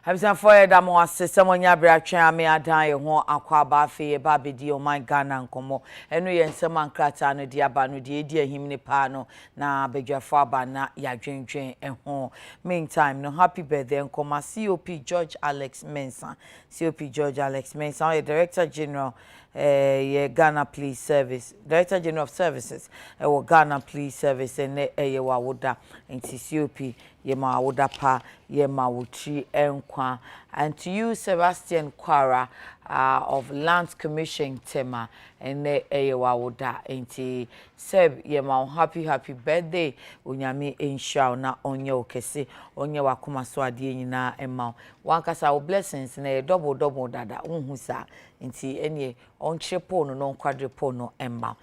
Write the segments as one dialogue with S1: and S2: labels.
S1: Habisa for da mo asese monya bra twa me adan ye ho akwa ba fe ba bedi o man Ghana nkomo enu ye nsem ankrata no di aba no di edi ahim ne pa no na bedwafo aba na ya dwendwen ho. Meantime no happy birthday nkoma COP George Alex Mensah. COP George Alex Mensah, the Director General Ghana Police Service, Director General of Services Ghana Police Service and ye wa woda nti COP ye ma woda pa ye ma wuchi enkwa. And to you Sebastian Kwara of Lands Commission Tema and ye wa woda nti Seb ye ma happy birthday unyami inshallah na onye okese onye wakoma so ade nyina ema wankasa wo blessings na double dada unhu sa nti enye on chepo no non quadruple no emma.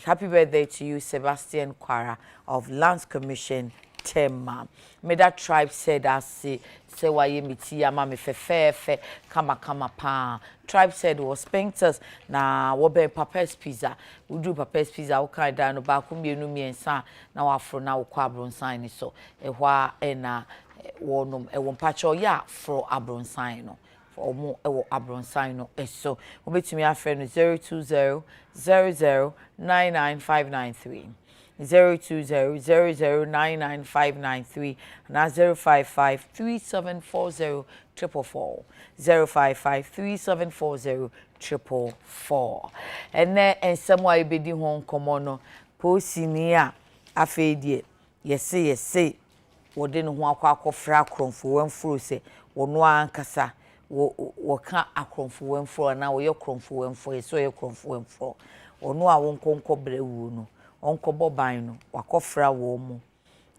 S1: Happy birthday to you, Sebastian Kwara of Lands Commission Tema. May that tribe said I say why ye miti ama me fe kama pa. Tribe said was painters na wobe Papa's Pizza. We do Papa's Pizza o kind down ba ku mienu miensa na wafro na wo abronsan ni so. Ehwa na wonom ewon pacho ya fro abronsan no. Omo ewo abronsan no eso obetimi afre no 02000999593 02000999593 na 0553740444 0553740444 ene ensemwa ibedi ho nkomo no posini a afedie yese wode no ho akofra kromfo wamfuro se wono ankasa woka akromfo wamfuro na wo ye kromfo wamfuro so ye kromfo wamfuro ono a wonkonko brewu no onko boban no wakofra wo mu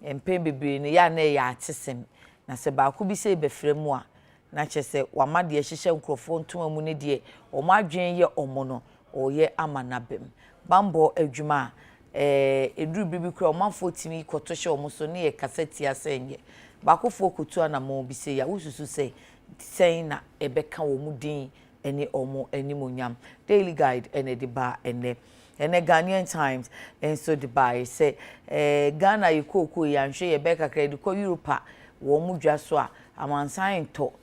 S1: empe bebre ne ya na ya atesem na se ba ku bi se befremu a na chese wamade ye hihye nkrofo ntoma mu ne de o madwen ye omo no o ye amanabem bambo adwuma eduru bibi kura omanfo timi kotoshe omo so ne ye kaseti asenye ba ko fo kotu ana mo bi se ya ususu se saying na ebeka wo mu din ene omo animonyam daily guide ene de ba ene Ghanaian Times and so the buy say Ghana yikoko yanhwe ye beka credit ko Europe wo mu dwa so a amansan to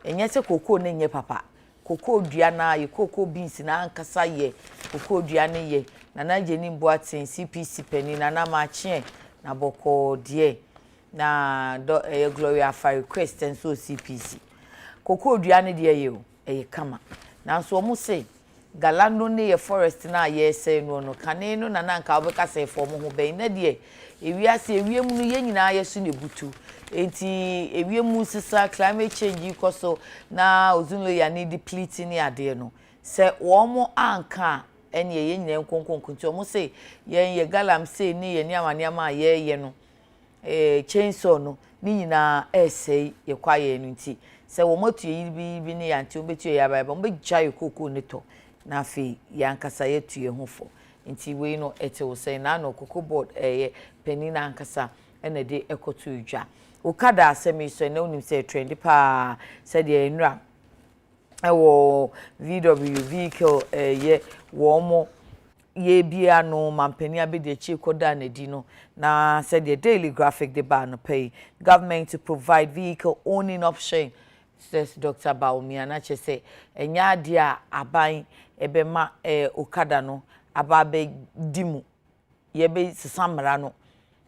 S1: enye se koko ne nye papa koko dua na yikoko beans na ankasa ye koko dua ne ye na na jeni boatin CPC pani na na mache na boko die na Gloria for request and so CPC koko dua ne de ye o kama na so mo say galando ne ye forest na ye say no kane no na nanka obeka say for mo ho ben na de ewiase ewiemu no ye nyina ye so ne butu enti ewiemu sisa climate change ikoso na ozunlo ya ne deplete ni ade no se wo mo anka ene ye nyina nkonkonkonti o mo say ye galam say ni ye ni amaniama ye no chainsaw no ni nyina essay ye kwaye no nti se wo motu ye bi ni ya nti obetu ye aba mo be gya ye koko ne to na fi yankasa yetu ye hofo nti we no ete wo say na no koko board pani na ankasa ene de ekotu udwa okada asemi so na onim say trend pa say de enra ewo VW vehicle ye wo mo ye bia no mampani abede chi koda na di no na say the Daily Graphic de ba no pay government to provide vehicle owning option says Dr. Baumia na che say enya ade a aban ebema okada no ababe dimu yebe sesamra no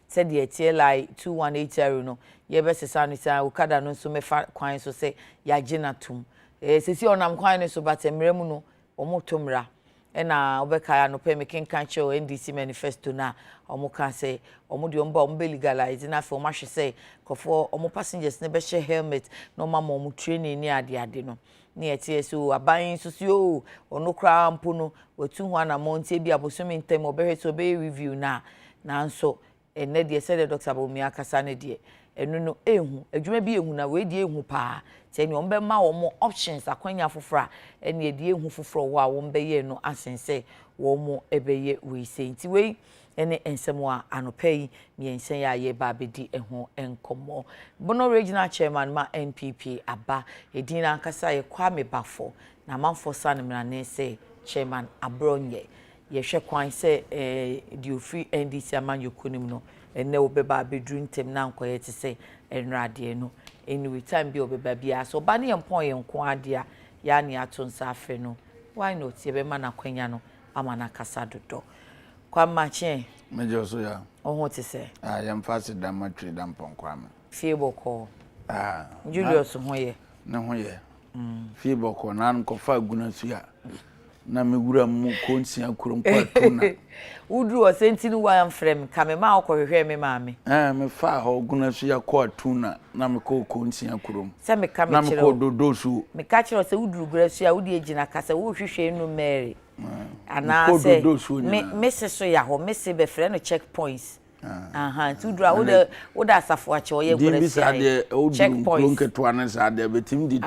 S1: said the TLI 2180 no yebe sesani sa okada no so mefa kwan so say ya gina tum sesi onam kwan no so batemremu no omotomra ena obeka ya no pe mekin kancho NDC manifesto na omuka say omudi omba ombe legalize na fe omahwe say kofo omo passengers ne be share helmet no mama omu training ni ade no ni etie so aban susio onokra mpo no watu ho na monte bi abosomi ntem obehweto be review na nso ene de said Dr. Bomi akasa ne de enu no ehu adwuma bi ehu na we de ehu pa te ni ombe ma wo mo options akwanya fofora ene de ehu foforo wo a wo mbe ye no asense wo mo ebeye we say nti we ene ensemo a anopai miensen ya ye ba bedi eho enkomo bono regional chairman ma NPP aba edina ankasa ye Kwame Bafo na manfo sanimra ne say chairman abronye ye hwe kwan say di ofri NDC amanyokunim no ene obeba bedru ntem na nkoye te say enrade no anyway time bi obeba bia so ba ne yempon yenko ade a ya ne ato nsa afe no why not ye be ma na kwanya no ama na kasa dodo kwa mache
S2: mejo so ya
S1: oho te se
S2: yemfa se da matwe da mpon kwa me
S1: fie boko Julius ho ye
S2: ne ho ye fie boko na nko fa guna su ya na megura mu konsia kurom kwa tuna
S1: udru o sentinu wa amfrem ka me ma okohwehwe me maame
S2: me fa ho guna su ya kwa tuna na me ko konsia kurom
S1: se me ka me
S2: na
S1: kire
S2: me ko dodo su
S1: me ka kire se udru gura su ya wudi ejina kasa wo hwehwe nu Mary ana
S2: ko
S1: se
S2: dodo su
S1: me se so ya ho me se be frɛ no checkpoints tudru wo da asafo ache oye gura su ya checkpoints
S2: keto na sa de betim di tu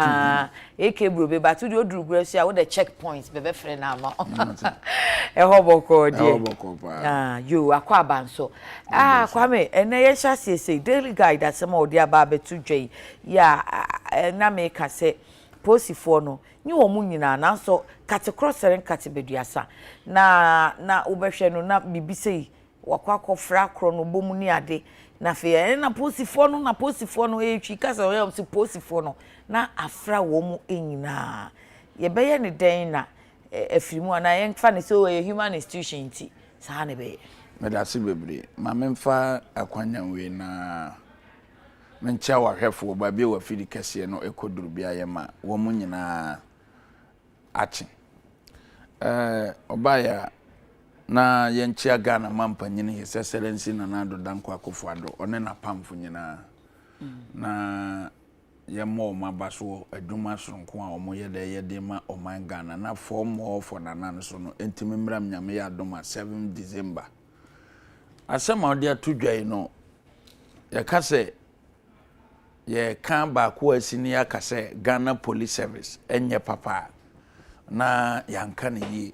S1: eke bro be ba tudru odru gura su ya wo da checkpoints be frɛ na ama ehoboko die
S2: ehoboko pa
S1: yo akwa abanso kwame ene ye hya sese daily guide asema odi aba betu dwei ya na me ka se posifo no nyi wo mu nyina na so kate crosseren kate beduasa na ubehwe no na bibisei wakwa kofra kro no bomu ni ade na fe na posifo no etwi kasa wo si posifo no na afra wo mu enyina ye beye ne den na afirimu ana yenfa ne so a human institution ti sa ne be
S2: me da se bebre ma memfa akwanya we na mencha wa hwefo ba bi wa fidi kase no ekoduru bia ye ma wo mu nyina achi obaya na yenchia Ghana mampanyine his excellency na nado danko akofado one na pamfo nyina na ye mo mabaso adwuma sonko a omo ye de ye de ma oman Ghana na for more for nanan so no entimi mram nyame ya doma 7 December asema odi atudwai no ye kase ye kan ba ko asini ya kase Ghana Police Service enye papa na yanka ne yi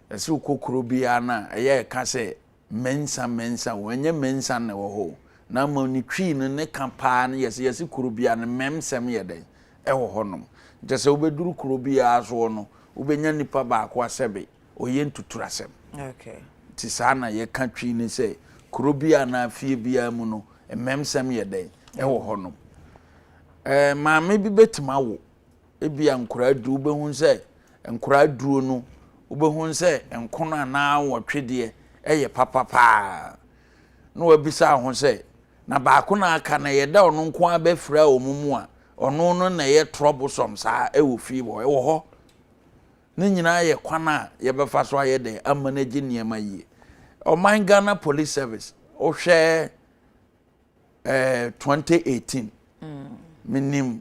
S2: esi kokoro bia na ye kase mensa wenye mensa ne wo ho na ma ni twi ne kampa ne yesi kurubia ne memsem ye den e wo honom je se obeduru kurubia so no obenya nipa ba ko asebe oye ntuturasem
S1: okay
S2: ti sana ye ka twi ne se kurubia na fie bia mu no memsem ye den e wo honom ma me bi betima wo e bia nkura du behun se nkura duro no ubehun se enkono na wotwede eye papapa no wabisa ho se na baako na aka na ye da ono nko abefra omumu a ono no na ye troublesome sa e wo fi bo e wo ho ne nyina ye kwana ye befa so aye de amanage niema yi oman Ghana Police Service o hwe 2018 minim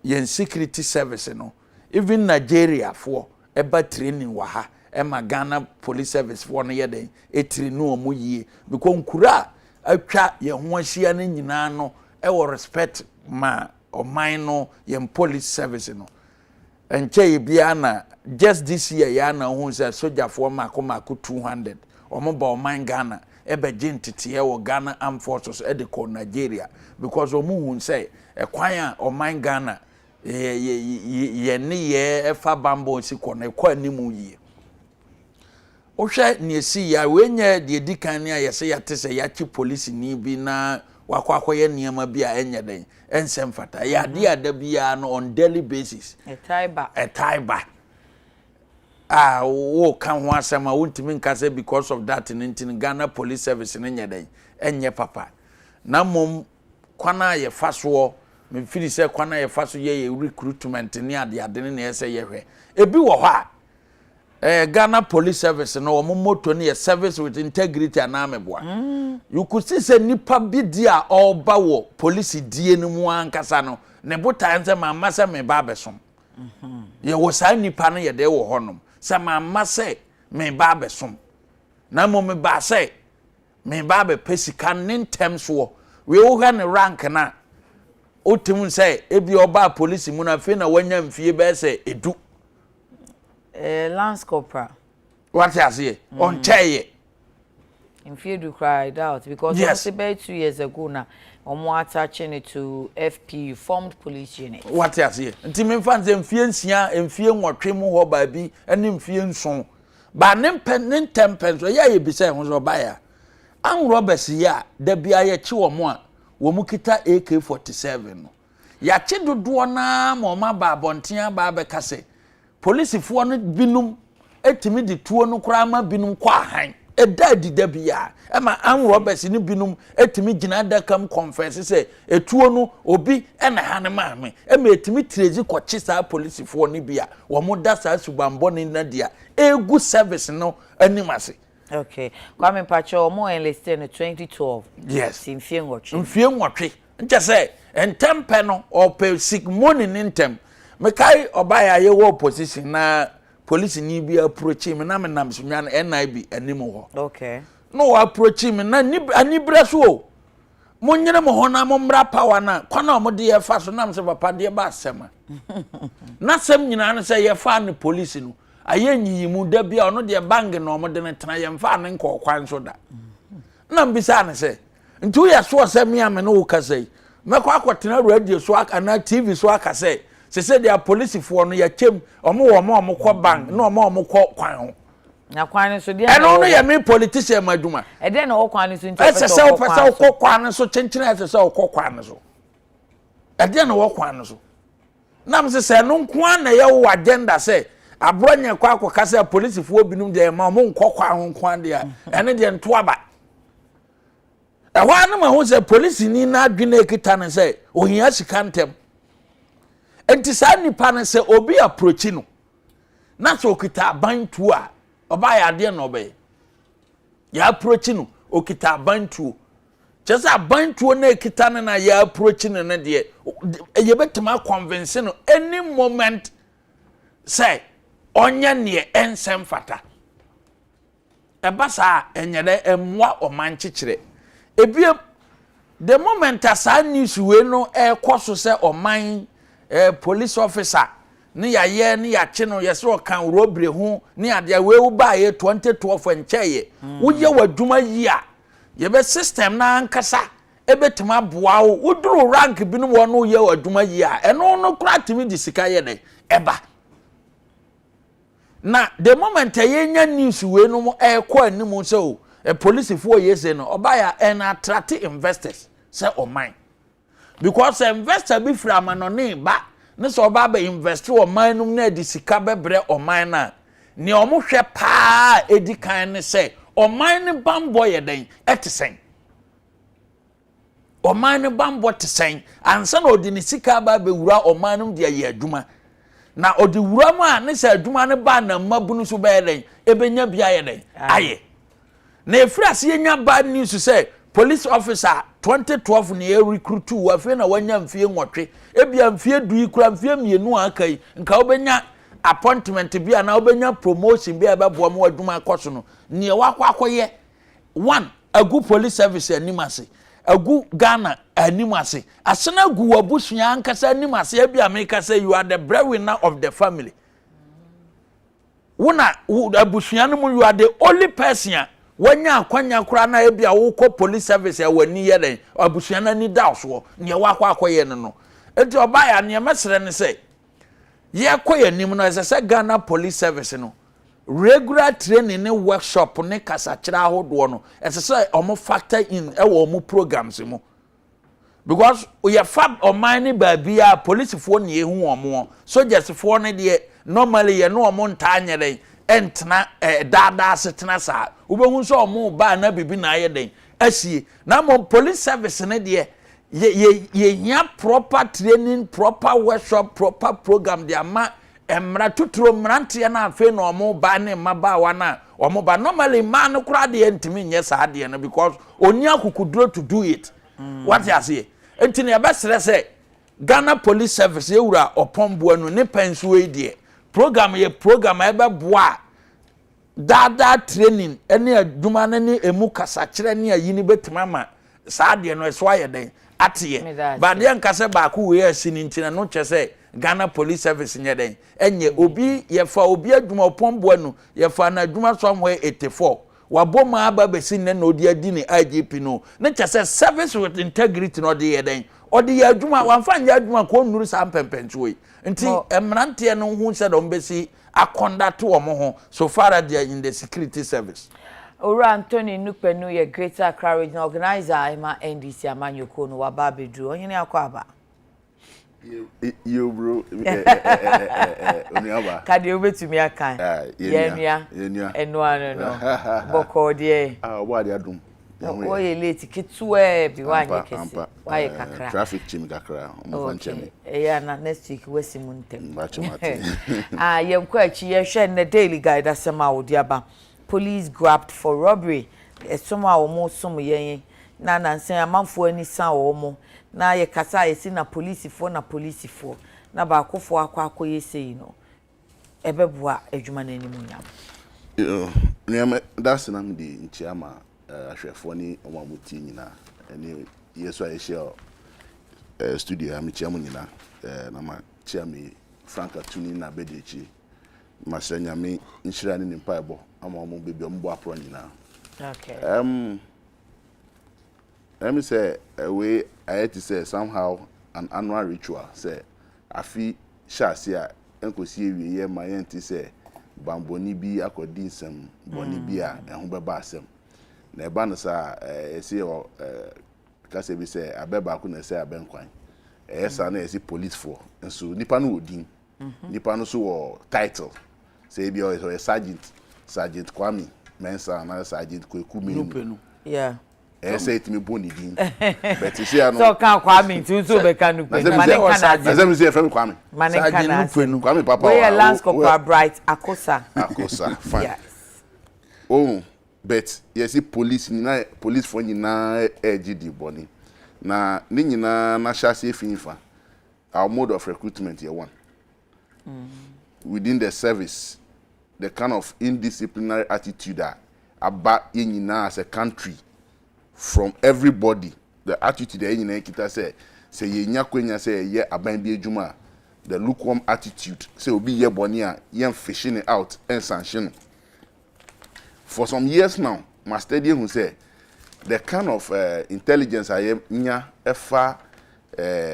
S2: yen security service no even Nigeria for eba training wa ha ema Ghana Police Service for no yeden etiri no omu yie because nkura atwa ye ho ahia ne nyina no e wo respect ma oman no ye police service no enche bia na just this year ya na hu say soldier for mako 200 omo ba oman Ghana ebe gentete ye wo Ghana Armed Forces e de ko Nigeria because omu hu say e kwan a oman Ghana ye ni ye efa bambo si ko na kwa nimu yi o hwe ne esi ya wenye de dikan ne ayese ya tese ya chi police ni bi na wakwakoye niema bi a enye den ensem fata ya de ada bia no on daily basis a taiba wo kan ho asema wontimi nkase because of that in Ghana Police Service ne den enye papa na mom kwana ye faso me feel say kwana ye faso ye recruitment ni ade ne ese ye hwe ebi wo ha Ghana Police Service no omo moto ne service with integrity and ameboa you could see say nipa bi dia oba wo police die no mu ankasa no ne botan se mamma se me ba besom ye wo sa nipa no ye de wo honom se mamma se me ba besom na mo me ba se me ba be pesika ne terms wo we wo ha ne rank na otim say ebi oba police mu na fe na wanya mfie be se edu
S1: Lance Corporal.
S2: What has he? On chair.
S1: In field you cried out because
S2: yes.
S1: About 2 years ago now, attaching it to FP formed police unit.
S2: What has he? Until me fans and fiancia and fear what trim or baby and in fian song. But nem tempens, or ya be saying was a buyer. And Roberts ya, there be a 2 or more. wo mu kita AK-47 no ya che dodo na ma ma ba bonten ba be kase polisifoɔ no binum etimi di tuo no kura ma binum kwa han eda dida bia ema an robbers ni binum etimi gina dakam confess say etuo no obi ena ha ne maame ema etimi trezi kɔkye saa polisifoɔ no bia wo mo da saa subambo ne na dia egu service no animase.
S1: Okay, Kwame Pacho mo enlisted in 2012.
S2: Yes,
S1: mfie
S2: nwotwe nche say entempe no ope sick money ntem me kai obaya ye wo opposition na police ni bi approach me na me nam sunwa na NIB anim ho.
S1: Okay,
S2: no approach me na ani breso o mo nyere mo ho na mo mra power na kwana mo de ye fa so nam se papa de ba asema na sem nyina no say ye fa ne police no aye nyiyimu da bia ono de bang no mo de ne tena ye mfa ne nkokwan so da na mbisa ne se ntu ye so se me ame no ka sei mekwa akotena radio so aka na TV so aka sei se dia polisifoɔ no ya chem omo kɔ bang na omo kɔ kwan ho
S1: na kwan so dia
S2: eno no ye me politician maduma
S1: e de na wo kwan so nti
S2: ese se wo pesa wo kɔ kwan so chenchena ese se wo kɔ kwan so e de na wo kwan so na me se no nko na ye wo agenda se abronya kwa akokasa polisifoɔ binum de ma mo nkɔ kwan ho kwan de a ene de nto aba ehwa na ma ho se police ni na adwene ekita ne se ohia sika ntem enti sa nipa ne se obi approach no na so okita bantu a oba ya de na obe ya approach no okita bantu chesa bantu na ekita ne na ya approach ne ne de ye betema convince no any moment say onya ne ensem fata ebasa enyere emwa omanchichire ebiem the moment asa news we no ekoso se oman police officer ni ya ye ni ya che no yeso kan robre hu ni ade we u ba ye 2012 encheye wo ye waduma yi a ye be system na ankasa ebetima boa wo uduru rank binu wo no ye waduma yi a eno no kura timi di sika ye ne eba na the moment ye nya news we no mo ekọ animu se o police for years no obaya and attract investors say o mine because investor be from anone ba ne so oba ba invest o mine num na di sika bebre o mine na ne o mo hwe pa edi kan ne say o mine bambo ye den etisen o mine bambo tesen ansa na odi ne sika ba be wura o mine num de ye adwuma na odi wura mu a ne say adwuma ne ba na mabunu so be den ebenya bia ye den aye na efrase yenya bad news say police officer 2012 na recruit wa fe na wanya mfie nwotwe ebia mfie du ikura mfie mienu akai nka obenya appointment bia na obenya promotion bia bebo mo adwuma akoso no ne wakwakoye one agu police service animase agu Ghana animase asena agu wabusua ankasa animase ebia make say you are the breadwinner of the family wona abusua no you are the only person wanya akwanya kura na ebia wo ko police service ya wani ye den abusua na ni daoso ne wakwakoye no enti oba ya ne mesere ne say ye koye nim no ese Ghana police service no regular training ne workshop ne kasachira ahodo no ese omo factor in ewo omo programs mo because we fab o mine ba bia police fo ne ehu omo soldiers fo ne de normally ye no omo ntanyere entna dada setna sa ubehu so omo ba na bibi na aye den asie na mo police service ne de ye hia proper training proper workshop proper program de ama emra tuturo mrante na afi na omo ba ne maba wa na omo ba normally man kura de entimi nye sa de no because oni akukuduro to do it what you say entini abesere say Ghana police service ewura opombo anu ne pensu e de program ye program ebe boa dada training ene aduma ne emu kasa kire ne ayini betima ma saa de no eso aye den atiye ba de nkase ba ku we asini ntina no chese Ghana police service nye den enye obi ye fa obi aduma opombo anu ye fa na aduma somewhere 84 waboma aba besi ne no de adi ni IGP no ne chese service with integrity no de ye den odi ye aduma wanfa nya aduma ko nuru sa mpempentuwe nti emrante no hu se do mbesi akonda to omo ho so far as they are in the security service.
S1: Ora Anthony Nukpenu ye Greater Accra Regional Organizer Ima NDC Amanyoko no waba bedru. Onyene akwaba.
S3: You bro. Oniaba.
S1: Kade obetumi akan. Yenua. Enua no. Boko de.
S3: Obo ade adum.
S1: O ye late kitwe bi wanye kese. Waye kakra.
S3: Traffic chim kakra. Omo fancheme.
S1: Yeah, na next week wesimuntem.
S3: Bachomate.
S1: Yemko achi ye hwe na daily guide asema wo diaba. Police grabbed for robbery. Esoma wo mo som yen na nansen amanfo ani san wo mo na ye kasa yesi na police fo na ba akofo akwa yesei no ebebua adwuma na animu nyam
S3: nyam that's na me di nchiama ahwefo ni omamuti nyina ene yeso ayehia studio am chiamu nyina na ma chiami Franka Tuni na bedechi masanya me nhyira ne mpaebo ama mo bebi ombo apro nyina.
S1: Okay.
S3: Let me say a way I had to say somehow an annual ritual. Say, I feel shasia enkosi we ye my auntie say bamboni bi akodi nsem boni bi a ehun beba asem. Na eba no sa say o kase bi say abeba ku na say abenkwan. Sa na say police for. Nso nipa no odin. Nipa no so wo title. Say bi o Sergeant Kwame Mensa na Sergeant Kweku Menu.
S1: Yeah.
S3: Say it me boni din. But you see
S1: so kan Kwame nti so be kan Nupenu.
S3: Azem say friend Kwame.
S1: Sergeant
S3: Nupenu. Kwame papa.
S1: We are Lance Corporal Bright Akosa.
S3: Fine.
S1: Yes.
S3: Oh, but you see police for nyina EGD boni. Na ni nyina na chassis finfa. Our mode of recruitment here one. Within the service, the kind of indisciplinary attitude that about nyina as a country from everybody, the attitude that nyina kita say ye nya kwenya say ye aban bi adwuma, the lukewarm attitude say obi ye boni a ye fishing it out and sanction. For some years now, my study who say the kind of intelligence I nya efa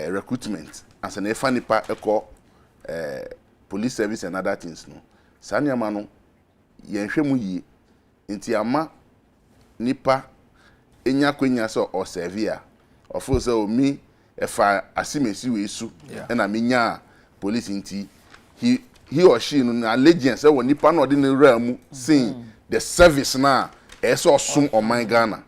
S3: recruitment as an efa nipa eko police service and other things no. Sanya mano ye hwe mu yi nti ama nipa enya kwenya so o severe ofo say o mi efa asimesi we su na menya police nti he or she no na allegiance e wo nipa no de ne ramu sin the service na eso osum oman Ghana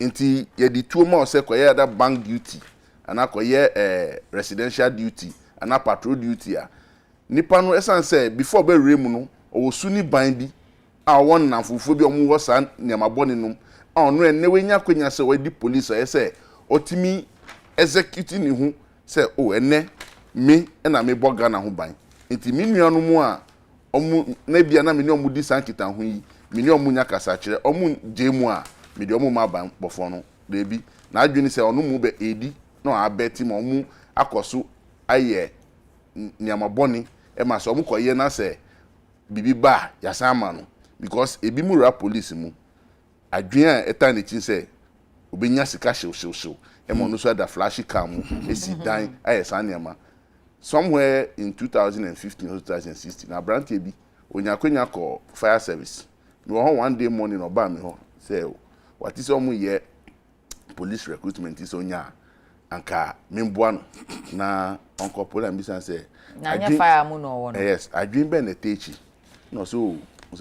S3: nti ye di tuo ma o say koye that bank duty ana koye residential duty ana patrol duty a nipa no esan say before be remu no o su ni ban bi a won na fufu bi o mu wo sa nyama boni no ono enne we nya kwenya say we di police o say otimi execute ni hu say o enne me na me boga na ho ban nti mi nuanu mu a omu na bia na me ni omu di sankita ho yi me ni omu nya kasa kire omu jemu a me di omu ma ban kpofo no debi na adwini say onu mu be edi na abeti ma omu akoso aye nyama boni e ma so omu koye na say bibi ba ya sama no because ebi mu ra police mu adwen a eta na chi say obenya sika shiw e mo no so da flash cam esi dan aye sanema somewhere in 2015 or 2016 na branch bi onyakwenya ko fire service no one day morning oba me ho say what is omu ye police recruitment is onya anka memboa no na onko police ambition say
S1: na nya fire mu no wo no
S3: yes adwen be na techi no so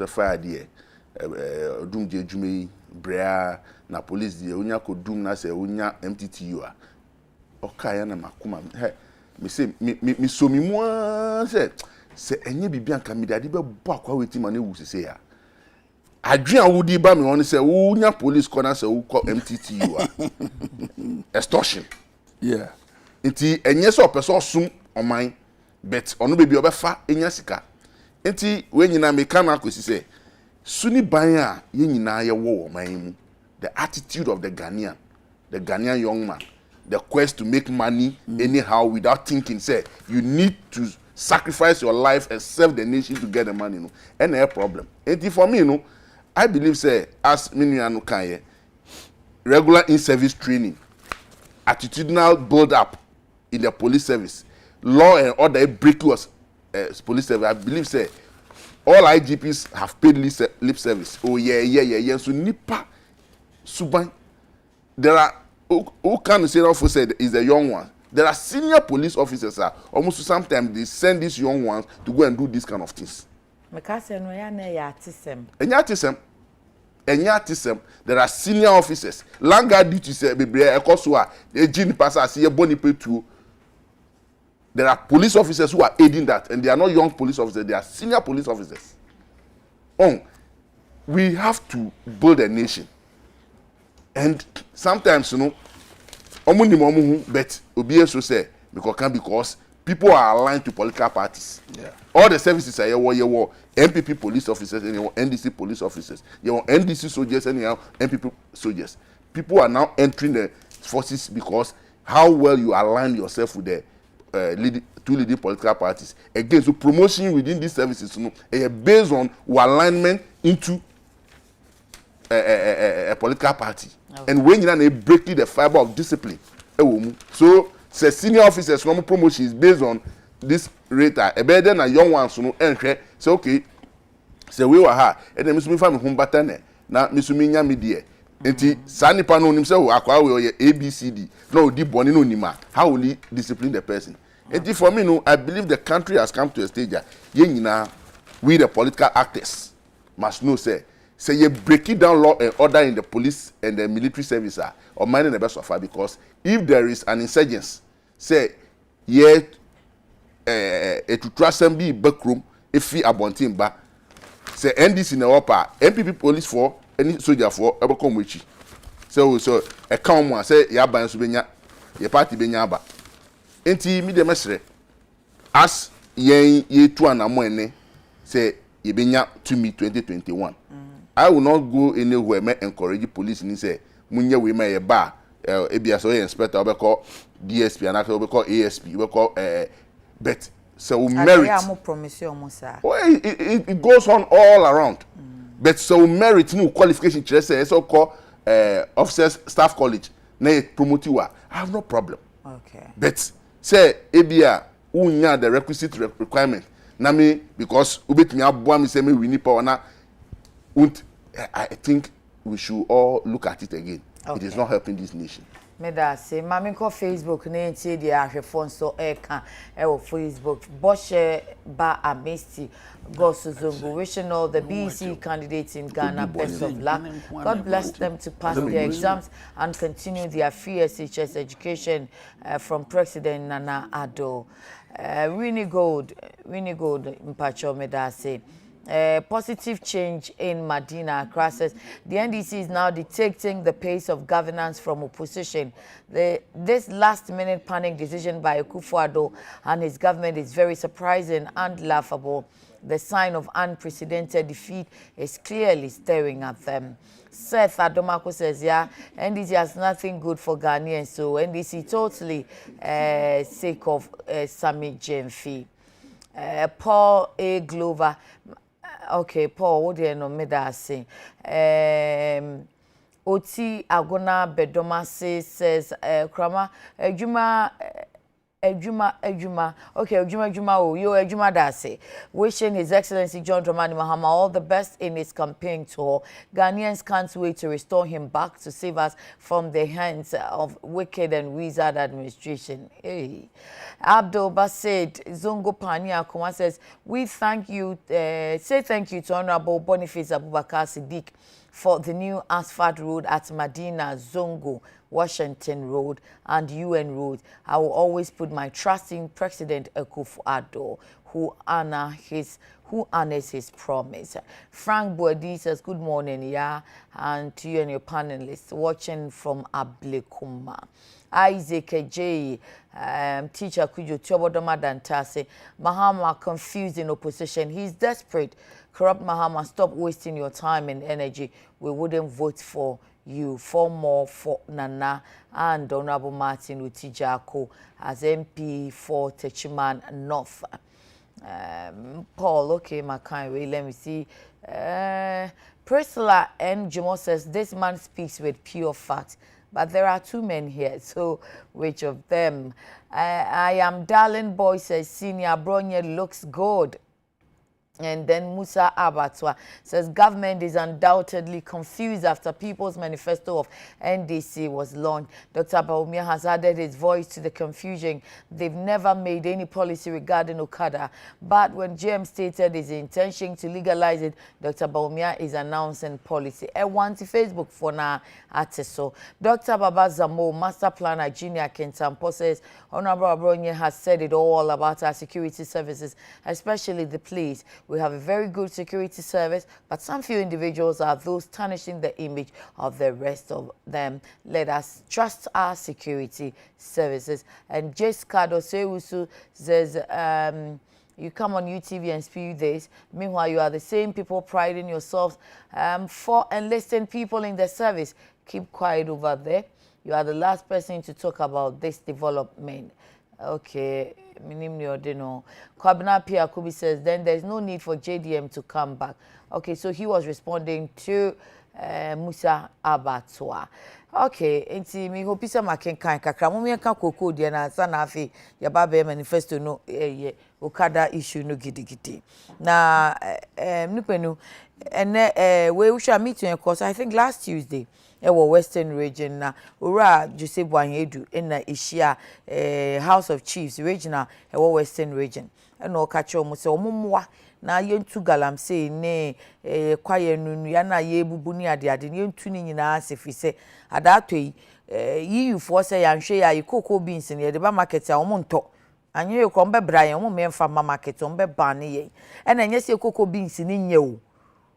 S3: fire there dum je dwumei brea na police die onya ko dum na say onya MTTU a okaya na makuma me say me so mi mu say enye bibia nka me dade be bo akwa weti ma na ewu sese ya adwen a wudi ba me won say onya police corner say wo ko MTTU a extortion
S2: yeah
S3: nti enye so person sum oman bet ono bebi obefa enya sika nti we nyina me kan akosi say suni ban a ye nyina ye wo oman mu the attitude of the Ghanaian young man, the quest to make money anyhow without thinking say you need to sacrifice your life and serve the nation to get the money no and a problem and for me no I believe say as miniano kan regular in service training attitudinal build up in the police service law and order break was police service I believe say all IGPs have paid lip service. Oh yeah. So nipa suban. There are who can say that said is the young one. There are senior police officers almost sometimes they send these young ones to go and do these kind of things. There are senior officers. Longer duties there are police officers who are aiding that, and they are not young police officers, they are senior police officers. We have to build a nation. And sometimes, but because people are aligned to political parties.
S2: Yeah.
S3: All the services are your MPP police officers and your NDC police officers, your NDC soldiers and your MPP soldiers. People are now entering the forces because how well you align yourself with the two leading political parties. Again, so promotion within these services, based on alignment into a political party. Okay. And when you break the fiber of discipline, so say senior officers normal promotion is based on this rate. Better than a young one, so say okay, say we were her, and then Miss Mifam home batane. Now Miss Minya media. Enti sani pano himself akwa we ABCD. No di boni no nima. How will he discipline the person? Enti for me no, I believe the country has come to a stage we the political actors must know say you break it down law and order in the police and the military service or minding the best of her, because if there is an insurgence, say to trust and be backroom if he abontin back, say NDC in the upper MPP police for any soldier for ever come with you. So a calm one say ya ban subenya your party benyaba. Enti me the mesre as ye 2 and amone say ye benya to me 2021. I will not go anywhere me encourage police ni say munye we me ba ebia so inspector we call DSP and we call ASP we call but so we merit. It goes on all around. But so merit no qualification say so call officers staff college na promote you. I have no problem.
S1: Okay.
S3: But say ebia unya the requisite requirement na me because ubetumi aboa me say me we need power na I think we should all look at it again. Okay. It is not helping this nation.
S1: Me da say mami ko Facebook na entie dia ahwefo so eka o Facebook boshe ba amesti Gosuzungu wishing all the BC candidates in Ghana best of luck. God bless them to pass their exams and continue their fierce HS education from President Nana Addo. Winnie Gold Mpacho me da say positive change in Medina Accra says the NDC is now dictating the pace of governance from opposition. This last-minute panic decision by Akufo-Addo and his government is very surprising and laughable. The sign of unprecedented defeat is clearly staring at them. Seth Adomako says, yeah, NDC has nothing good for Ghanaians, so NDC totally sake of Sami Jemfi. Paul A. Glover. Okay, Paul, what do you know me that say? Oti Agona Bedoma says, Krama, Ejuma. Okay, Ejuma, you Ejuma da say. Wishing His Excellency John Dramani Mahama all the best in his campaign tour. Ghanaians can't wait to restore him back to save us from the hands of wicked and wizard administration. Hey. Abdul Basid Zongo Pania Kuma says, we thank you, say thank you to Honorable Boniface Abubakar Siddiq for the new asphalt road at Medina, Zongo, Washington Road and UN Road. I will always put my trust in President Akufo-Addo, who honors his promise. Frank Boadi says, good morning, yeah, and to you and your panelists watching from Ablekuma. Isaac J, teacher Kujo Tiobodoma Dantase, Mahama confused in opposition. He's desperate. Corrupt Mahama, stop wasting your time and energy. We wouldn't vote for you. 4 more for Nana and Honorable Martin Utijako as MP for Techiman North. Paul, okay, my kind way. Let me see. Priscilla N. Jimo says, this man speaks with pure fact. But there are 2 men here, so which of them? I am Darling Boy says, Senior Bronye looks good. And then Musa Abatwa says government is undoubtedly confused after People's Manifesto of NDC was launched. Dr. Bawumia has added his voice to the confusion. They've never made any policy regarding Okada. But when GM stated his intention to legalize it, Dr. Bawumia is announcing policy. I want to Facebook for now so. Dr. Baba Zamo, Master Planner Junior Kentampo says Honorable Abronye has said it all about our security services, especially the police. We have a very good security service, but some few individuals are those tarnishing the image of the rest of them. Let us trust our security services. And Jeskado Sewusu says, you come on UTV and spew this. Meanwhile, you are the same people priding yourselves for enlisting people in the service. Keep quiet over there. You are the last person to talk about this development. Okay. Kwabena Pia Kubi says, then there's no need for JDM to come back. Okay, so he was responding to Musa Abatwa. Okay, enti mi hope isa makenkan kakra mo me kan koko de na sa na afi ya ba be manifesto no Okada issue no gidigidi. Na nipenu ene we usha meeting course I think last Tuesday ewo Western region na ora Joseph Wanyedu na Ishia House of Chiefs regional ewo Western region eno okacho mo se omumwa na yentu galamsey ne kwaye nunu ya na ye bubu ni ade yentu ni nyina asefi se adatoi yiyu fo se ya nhwe ya ikoko beans ne de ba market a omonto anye ye krombe brayen omo memfa ma market ombe ban ne ye ena nye se ikoko beans ni nye o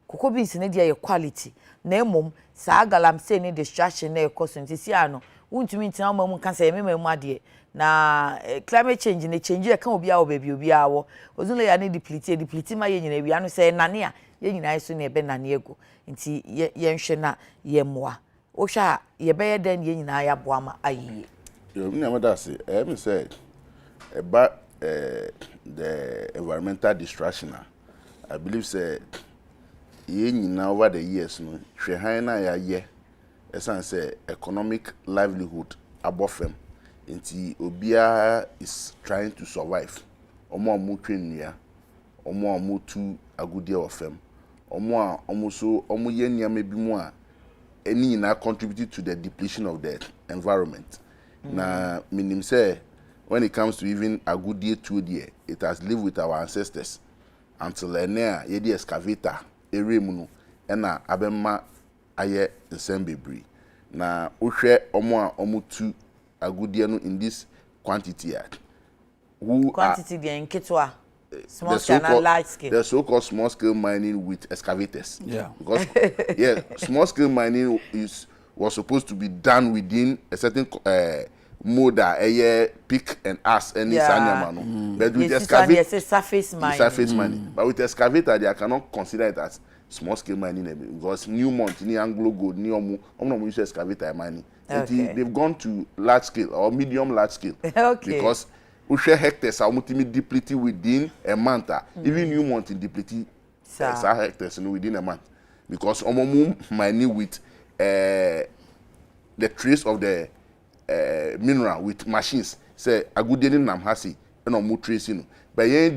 S1: koko beans ne de ye quality na emom sa galamsey ne distraction na ekoso ntisi ano wuntumi ntina mamu kansa ye memamu ade na climate change ne change e kan obi a obabi obi a wo ozunle ya ne deplete ma ye nyina wi anu se nane a ye nyina iso ne be nane ego nti ye nhwe na ye moa o hwa ye be ye den ye nyina ya boa ma ayiye
S3: yo me amada say me say about the environmental distraction I believe say ye nyina over the years no hwe han na ya ye esan say economic livelihood abofem nti obia is trying to survive omo twennua omo tu agudie ofem omo so omo ye niam bi mu a eni na contribute to the depletion of the environment. Na minim say when it comes to even agudie to there it has lived with our ancestors until ena ye the excavator eremu no na abemma aye nsembebri na ohwe omo tu agudie no in this quantity who
S1: quantity the nketwa small scale and large scale.
S3: The so-called small scale mining with excavators.
S2: Yeah.
S3: Because small scale mining was supposed to be done within a certain mode pick and ass and this animal. But with excavator,
S1: surface mining.
S3: But with excavator, they cannot consider it as small scale mining because Newmont, ni Anglo Gold, ni omo use excavator mining. Okay. They've gone to large scale or medium large scale.
S1: Okay.
S3: Because we share hectares are ultimately depleted within a month. Even Newmont in depleted hectares within a month. Because omo mining with the trace of the mineral with machines. Say a good day nam hasi and omo tracing. But ye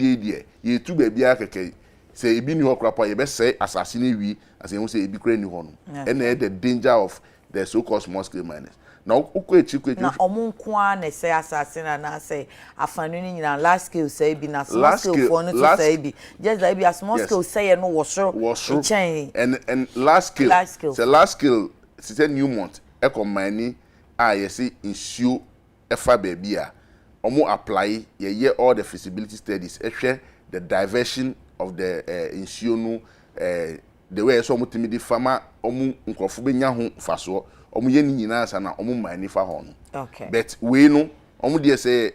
S3: two baby akeke say ebi ni hokrapa ye be say assassinate we as you say ebi kra ni ho no. And the danger of the so-called small scale miners. Now,
S1: na omunkwa na say assassin na say afanu ni nyina large scale say bi na small scale for no to say bi just like bi a small scale say no was chain
S3: and large scale say large scale say Newmont e combine you see issue efa baby a omo apply ye all the feasibility studies share the diversion of the issue no the way so mutimi di farmer omu nkrofo benya ho faso omu ye ni nyina sa na omu mani fa ho no.
S1: Okay.
S3: But we no omu de say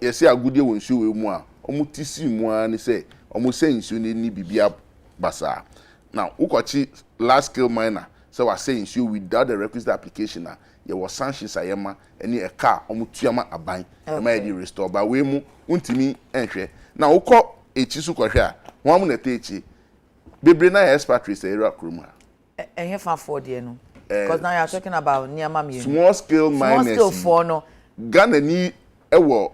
S3: yesi agudie won nsu we mu a omu tisi mu a ni say omu say nsu ni bibia basa. Now ukochi large scale miner so was saying nsu without the requisite application na ye was sanctions ayema any a car omu tuama aban e ma dey restore but we mu untimi enhwe. Now ukọ echi su kọhwe a won mu na techi bebre na expatriates area kroma
S1: here for there no because now you are talking about Niamam
S3: small scale miners.
S1: Small scale for no
S3: Ghana ni ewo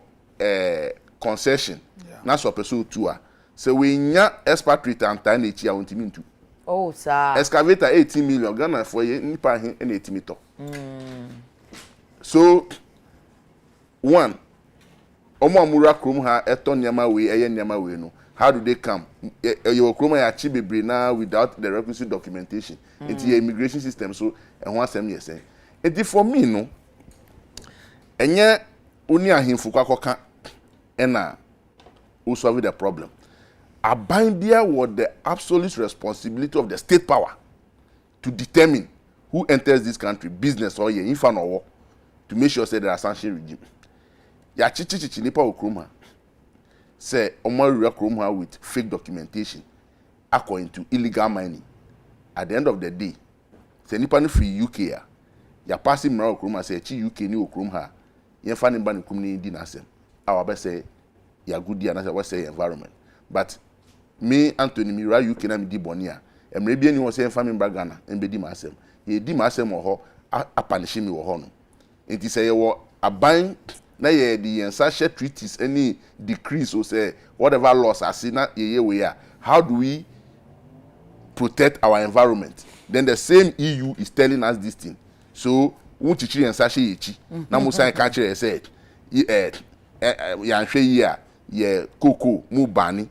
S3: concession na so person tu a So we nya expatriate and time echi a wontimi ntu.
S1: Oh sir.
S3: Excavator 18 million Ghana for ye nipa hin na etimi to. So one omo amura krom ha eto nyama we eye nyama we no. How do they come? Your krom ya chi bebre na without the requisite documentation into your immigration system so and one sem yes. It for me no. Enye oni ahemfu kwakoka ena who solve the problem. Abindia was the absolute responsibility of the state power to determine who enters this country, business or ye, infant or war, to make sure say there are sanction regime. Ya chichi nipa okroma say omo okroma with fake documentation according to illegal mining. At the end of the day, say nipa no free UK ya passing mra okroma say chi UK ni okroma ye fa ni ba ni kum ni di na asem. Our be say ya good dia na say what say environment. But me Anthony mi ra UK na mi di bonia emre bia ni won say family mba Ghana embedi ma asem ye di ma asem ho apanishi mi wo ho no enti say ye wo aban na ye di yensa share treaties any decrease or say whatever laws are seen na ye we are how do we protect our environment then the same EU is telling us this thing so won chichi yensa she yechi na mo san ka kire say ya hwe yi a ye koko mu bani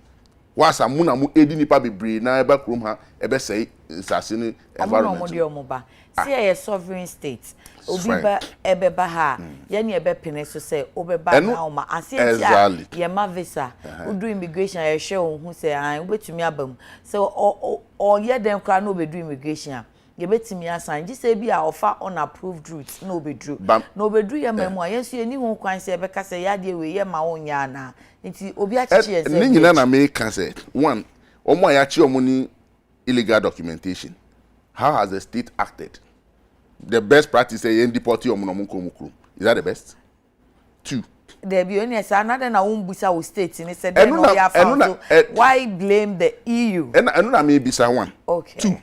S3: wasa muna mu edi nipa bebre na eba krom ha ebe sei nsase ni environment
S1: omo de omo ba see a sovereign state obi ba ebe ba ha ye ne ebe pene so say obeba na o ma asentia ye ma visa udu immigration ye hwe ohun say an obetumi abam so o ye den kra na obedu immigration ye betumi asan ji say bi a offer unapproved routes na obedru na obedru ye mamu a yesu eni ho kwan say ebe ka say ya de we ye ma wonya na nti obi a chichi ye say
S3: ni nyina na me can say one omo ya chi omo ni illegal documentation how has the state acted the best practice say yen deport omo no nkom krum is that the best two
S1: there be only say another na umbusa wo state ni say dem no ya found so why blame the EU
S3: enu na me bisa one
S1: okay
S3: two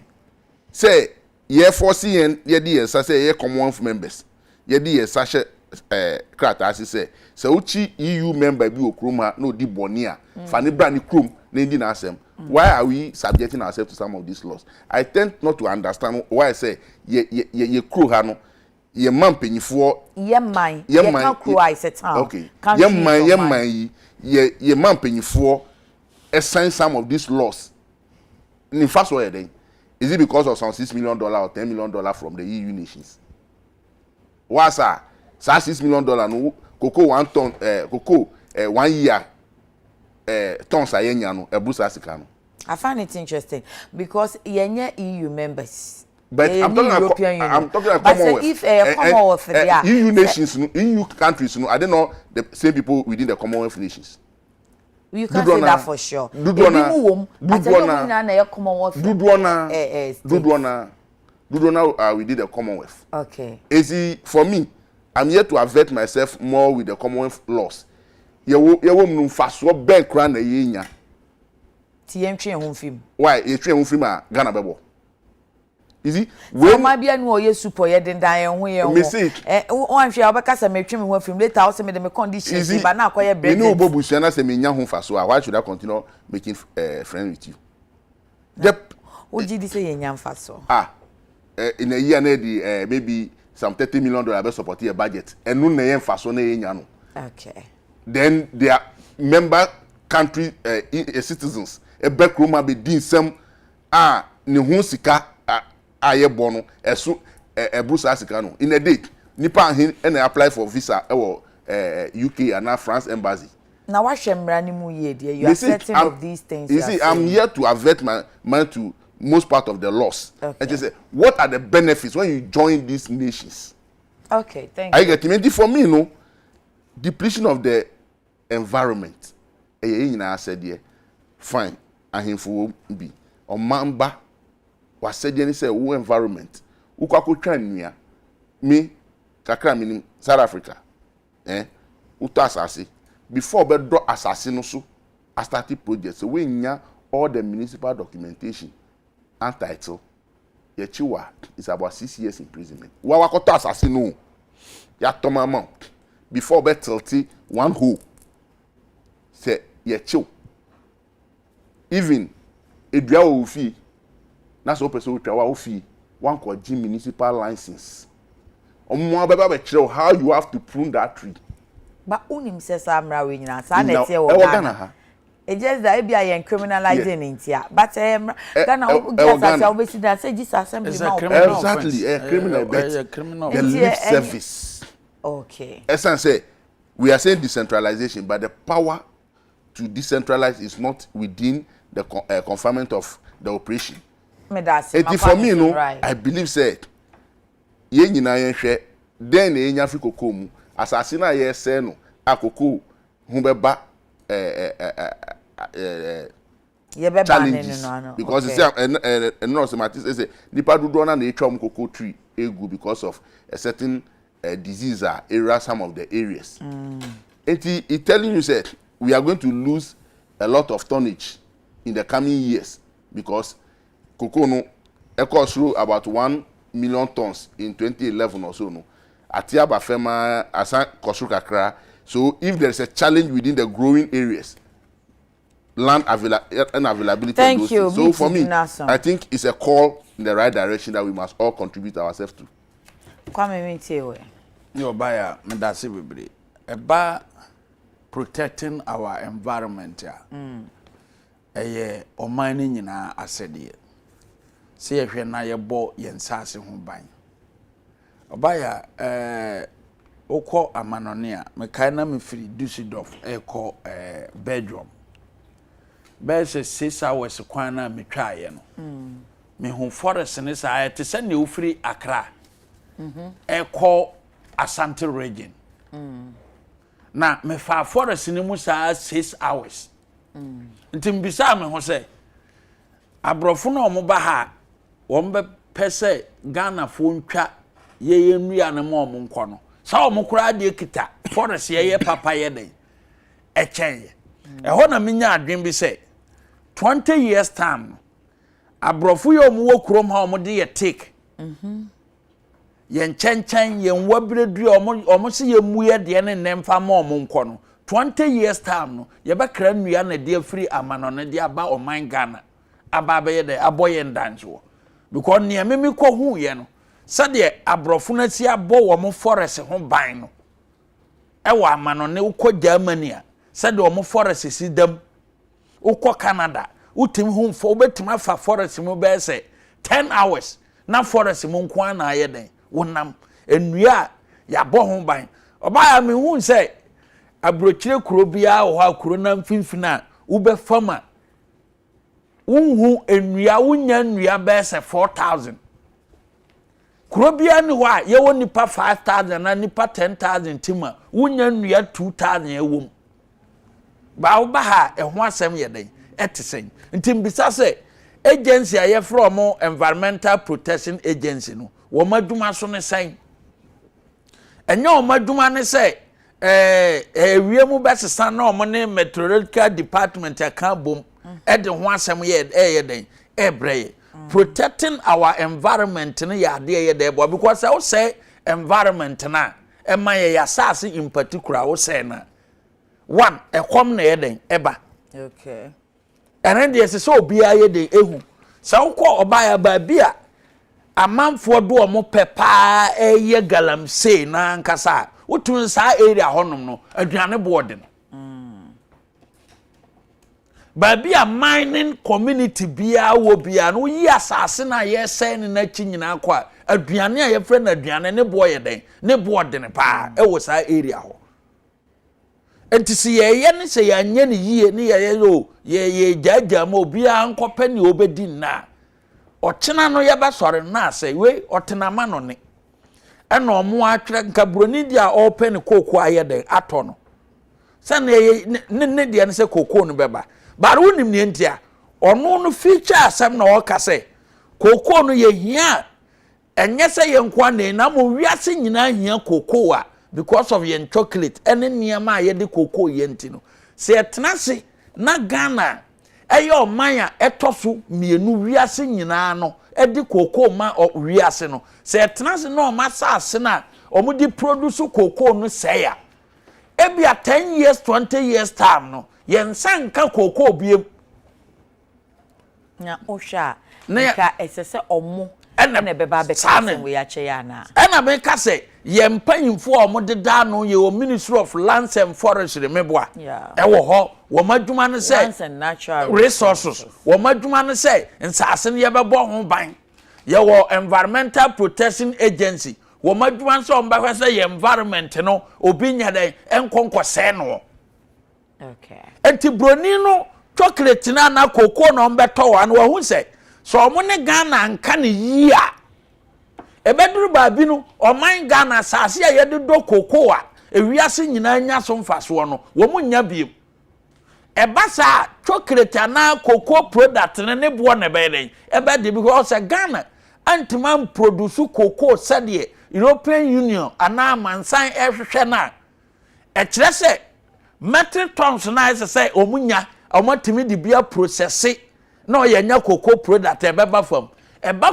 S3: say ye force yen ye di yen say ye commonwealth members ye di yen sashe krata say uchi EU member bi okrum ha no di bonia fa ne bra ni krum na ndi na asem why are we subjecting ourselves to some of these laws I tend not to understand why I say ye kru ha no ye man penyifo
S1: ye man can kru I say town
S3: okay ye man ye man penyifo assign some of these laws in first way then is it because of some $6 million or $10 million from the EU nations what's that $6 million no cocoa 1 ton cocoa 1 year tons ayenya no ebusa sika no
S1: I find it interesting because yenye EU members
S3: but I'm talking about Commonwealth.
S1: If Commonwealth there
S3: EU nations no EU countries no I don't know the same people within the Commonwealth nations
S1: you can say that for sure
S3: Dudwana we did the Commonwealth
S1: okay
S3: easy for me I'm here to avert myself more with the Commonwealth laws. Ye wo mnu faso bank ran na yenya.
S1: Ti yentwe ho film.
S3: Why? Yetwe ho film a Ghana bebo. Easy.
S1: We ma bia no ye super ye den dan ho ye ho. O anhwe a obeka sa metwe me ho film later o se me de me conditions ba na akoye break.
S3: Me no obobu sua na se me nya ho faso a why should I continue making friends with you? Yep.
S1: O ji di say ye nya faso.
S3: In a year na di maybe some $30 million be support your budget and no na yen faso na yen no
S1: okay
S3: then their member country citizens e back room be din sem ne ho sika ye bono eso brusa sika no in a day nipa hin and apply for visa UK and France embassy
S1: na wa hwemra ni mu ye de you are certain of these things
S3: you see I'm here to avert my mind to most part of the loss. Okay. And just say, what are the benefits when you join these nations?
S1: Okay, thank you.
S3: I get it. For me, no, depletion of the environment. I said, yeah, fine. And him for be or mamba was said, yeah, say, who environment? Who can me, kakra meaning South Africa. Uta assassin. Before bed draw assassin also, I started projects. So we nya all the municipal documentation. And title Yechiwa is about 6 years imprisonment. Wawakota assassin ya toma amount before bet 1 hole say Yechiw even edua wo fi na so person twa wo fi one ko G municipal license omo ababa be kire how you have to prune that tree
S1: but unim se samra we nyina sa na tie wo Ghana it just that be a criminalizing intia but Ghana Ghana obesi that say this assembly ma
S3: exactly a criminal the lip service
S1: okay
S3: essence say we are saying decentralization but the power to decentralize is not within the confinement of the operation. It for me, no, right. I believe said, ye nyina yen hwe den e nya fi kokoo mu asase na ye se no akoko hu beba
S1: ye be ba ne no
S3: because okay. Say no somatics say nipa dodo na etwa kokoo tree egu because of a certain disease area some of the areas. It telling you said we are going to lose a lot of tonnage in the coming years because cocoa no equals through about 1 million tons in 2011 or so no atiaba fema asa kosru kakra. So if there is a challenge within the growing areas land availability
S1: thank
S3: of those
S1: you
S3: things. So for me I think it's a call in the right direction that we must all contribute ourselves to.
S1: Kwame Mintewe
S2: yo baya medase bebre eba protecting our environment ya eye oman ni nyina asede se yehwe na yebo yensase ho ban obaya okọ amanone a mekai na mefiri Düsseldorf eko Belgium be se 6 hours kwan na metwae no me hu forest ne sa te se ne ofiri Accra eko Asante region na me fa forest ni mu sa 6 hours ntimbisa me ho se abrofo na omo ba ha won be pese Ghana fo ntwa ye nua na mo omo nko no sa omo kura de kita forest ye papa ye den e chen ho na menya adwen bi se 20 years time abrofo ye omo wo krom ha omo de ye take yen chen yen wabredu omo se ye muye de ne nemfa ma omo nko no 20 years time no ye be kra nua na de afiri amanone de aba oman Ghana aba be ye de aboye ndanzo because ne memi ko hu ye no sade abrofo na ti abo wo mo forest ho ban no e wa amanone uko Germany a sade wo mo forest si dam uko Canada utim hu fo obetima afa forest mo be se 10 hours na forest mo nko na ye den wonam enua ya bo ho ban oba ya me hu se abrochire kuro bia wo ha kuro na mfimfina wo be fama unhu enua wonya enua be se 4000 kuro bia ni wa ye wo nipa 5000 na nipa 10000 tima wonya enua 2000 ewom ba wo ba ha ho asem ye den etisen ntimbisa se agency aye from environmental protection agency no wo maduma so ne sen enye wo maduma ne se wiemu besesa na omo ne meteorological department aka bom e de ho asem ye den ebreye protecting our environment ne ya de ye de bo because I say environment na e man ye asase in particular wo say na one e kom na ye den eba
S1: okay
S2: and then se so bia ye de ehu sa wo ko obaya ba bia amanfo do omo pepa eye galamsey na nkasa wotun sa area honom no aduane board no ba bia mining community bia wo bia no yi asase na ye say ne na chi nyina kwa aduane a ye frɛ na aduane ne boy den ne board ne pa e wo sa area ho entisi ye ne se ya nya ne yie ne ye jaja ma obia nkɔpɛ ne obedi na ɔkyena no ye ba sɔre na asɛ we ɔtena ma no ne ɛna ɔmo atwere nkabroni dia ɔpɛ ne kokoo ayɛ den atɔ no sɛ ne dia ne sɛ kokoo no bɛba bare wonim ne ntia ɔno no feature asɛm na ɔka sɛ kokoo no ye hia ɛnyɛ sɛ ye nkwa na mo wiase nyina hia kokoo a because of yen chocolate ene niema ye de kokoo ye ntino se etena se na Ghana eye oman a etoso mienu wiase nyina no e de kokoo ma wiase no se etena se na o masase na omo di produce kokoo no seya e bia 10 years 20 years time no yen sanka kokoo biem
S1: na ohwa nka esese omo na beba beka we ya che ya na
S2: ena me ka se ye mpanyimfo omo deda no ye o Ministry of Lands and Forestry meboa wo ho wo madwuma no se
S1: lands and natural
S2: resources wo madwuma no se nsase ne ye bebo ho ban ye wo Environmental Protection Agency wo madwuma so mbahwe se ye environment no obi nya den enkonkose no
S1: okay
S2: enti broni no chocolate na cocoa no mbeto wa no hu se so omo ne Ghana anka ne yi a ebeduru baabi no oman Ghana sase a yede do cocoa a ewiase nyina nya so mfaso no wo mu nya biem ebasa chocolate na cocoa product ne bo ne beden ebede because Ghana antiman produce cocoa sade European Union ana mansan ehwehwe na e kire se metric tons na say omunya omatimi di bia process na oyanya cocoa product ebeba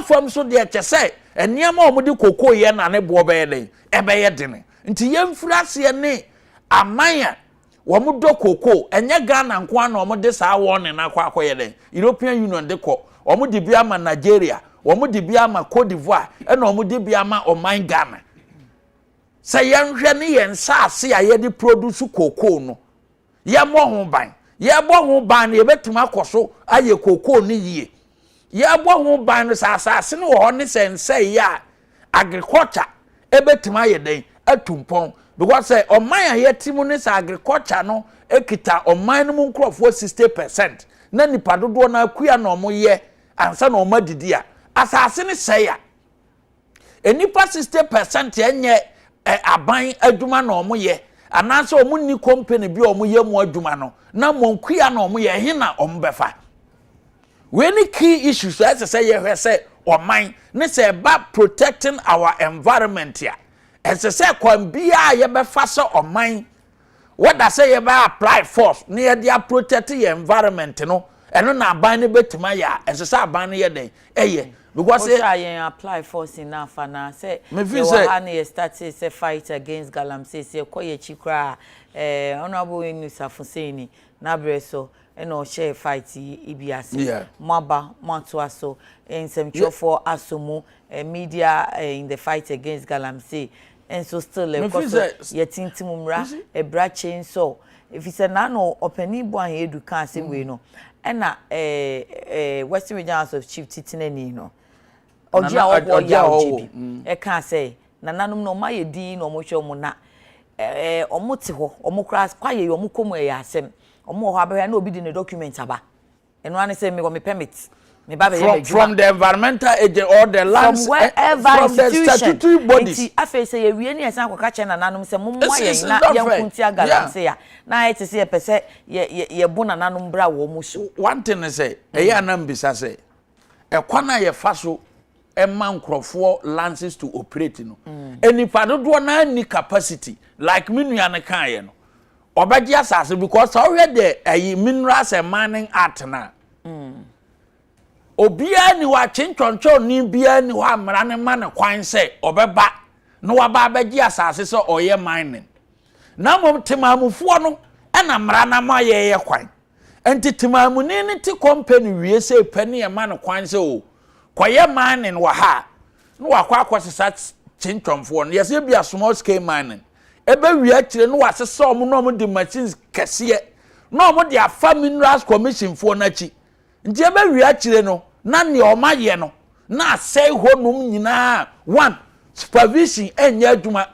S2: fam so de eche say eniama omudi cocoa ye na ne bo be den ebeye dene nti yemfurase ne amanya wo mudo cocoa enye Ghana nko ana omudi sa won na akwakoye den European Union de ko omudi bia ma Nigeria omudi bia ma Cote d'Ivoire ena omudi bia ma oman Ghana say yenhwe ne yensase a ye de produce cocoa no ye mo ho ban ye bo ho ban ne betuma akoso aye cocoa ni yie ye bo ho ban no asase ne wo ne sense ya agriculture ebetuma aye den atumpon because say oman a yetimu ne agriculture no ekita oman no nkrofo 60% na nipa dodo na akua na omo ye ansa na omo didi a asase ne say ya enipa 60% enye aban adwuma na omo ye ananso omo ni company bi omo ye mu adwuma no na monkuya na omo ye hina omo befa we ni key issues as say ye hwe say oman ne say ba protecting our environment ya as say kwambia ye befa so oman what that say ye ba apply force ne ye dia protect your environment no eno na aban ne betima ya as say aban ne ye den eye because
S1: say apply force enough and say you say start say fight against galamsey say koye chikra honorable Nusafuseni na breso eno share fight ibiase maba mwanto aso nsemchofo asomu media in the fight against galamsey and so still yetintimumra ebra chain so if you say na no openi bo an eduka say we no ena Western Regional of Chief Titinani no Oja ojibi e kan say nananum no maye din no mo hwe mo na omote ho omokra kwaye omokomu e asem omo ho abehya na obi di ne document aba eno an say me go me permit me ba be
S2: from the environmental agent or the lands
S1: from wherever
S2: from the statutory bodies
S1: afa say ye wie ne esan kwaka che nananum say mommo ye na ye nkunti agalam say ya na ye te say pese ye bu nananum bra wo mu so
S2: one thing is say e ya na mbisa say e kwana ye faso man crofo lances to operate no enipa dodo na ni capacity like minua ne kan ye no obaji asase because already minerals and mining art na obia ni wa chinchoncho ni bia ni wa amra ne ma ne kwan se obeba no wa ba abaji asase so oye mining na mom temamufo no na mra na ma ye kwan enti temamuni ni ti company wie se pani e ma ne kwan se o kwaye mining wa ha no wakwa akwasesa chinchomfo no yese bia small scale mining ebe wi akire no wasesa omo no di machines kese no omo di afa minerals commission fo na chi nje ebe wi akire no na ne omaye no na asai honum nyina one supervision enya adwuma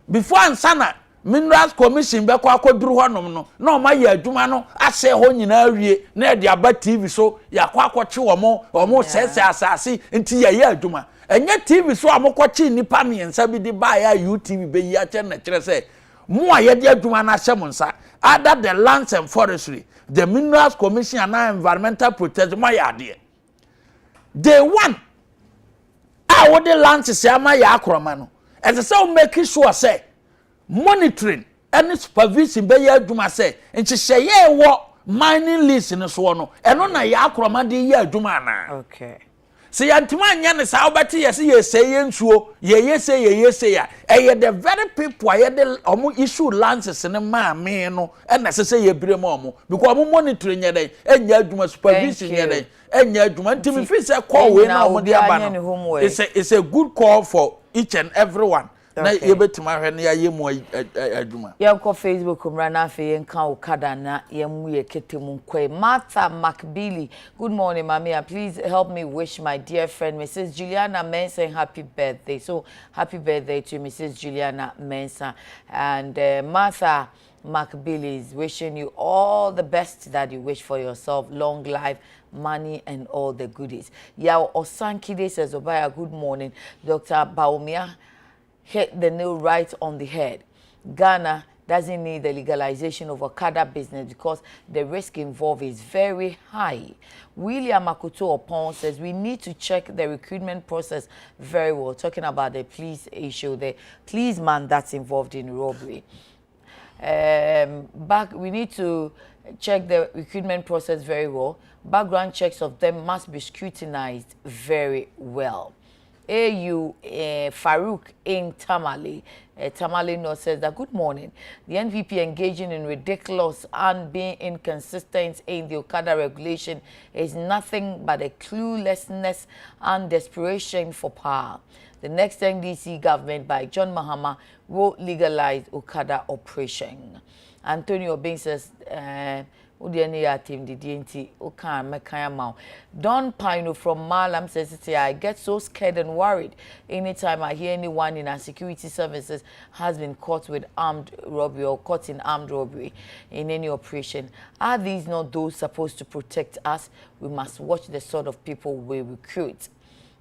S2: before ansana minerals commission be kwa akoduru honum no na omaye adwuma no asai ho nyina awie na de aba TV so yakwa akwache omo sese asase nti ye adwuma enye TV so amokwache nipa miensa bi di ba ya UTV be yi ache na kire se mo aye de adwuma na hye monsa other the lands and forestry the minerals commission and environmental protection mo ya de day one a wo de lands se ama ya akroma no ese se o make sure say monitoring any supervision be ya adwuma say nchihye wo mining lease no so no eno na ya akroma de ya adwuma na
S1: okay
S2: se yantima anya ne sa obete yesi yeseye nsuo yeyese ya the very people ye de omo issue lances ne maame no na sese ye brem omo because omo monitor nya den enya adwuma supervision nya den enya adwuma ntimi fi se call we na omo de aba no it's a good call for each and everyone. Na yebetima hwe na yemu adwuma
S1: yanko Facebook umrana afi yenka okada na yemu ye ketemu nkwe. Martha McBeely, good morning mami, please help me wish my dear friend Mrs. Juliana Mensah happy birthday. So happy birthday to Mrs. Juliana Mensah. And Martha McBeely is wishing you all the best that you wish for yourself, long life, money and all the goodies. Yao Osankide says Obaya, good morning. Dr. Baumia hit the nail right on the head. Ghana doesn't need the legalization of Okada business because the risk involved is very high. William Makuto Opon says we need to check the recruitment process very well. Talking about the police issue, the policeman that's involved in robbery. We need to check the recruitment process very well. Background checks of them must be scrutinized very well. AU Farouk in Tamale. Tamale North says that good morning. The NPP engaging in ridiculous and being inconsistent in the Okada regulation is nothing but a cluelessness and desperation for power. The next NDC government by John Mahama will legalize Okada operation. Antonio Bing says, team Don Pino from Malam says, I get so scared and worried anytime I hear anyone in our security services has been caught with armed robbery or caught in armed robbery in any operation. Are these not those supposed to protect us? We must watch the sort of people we recruit.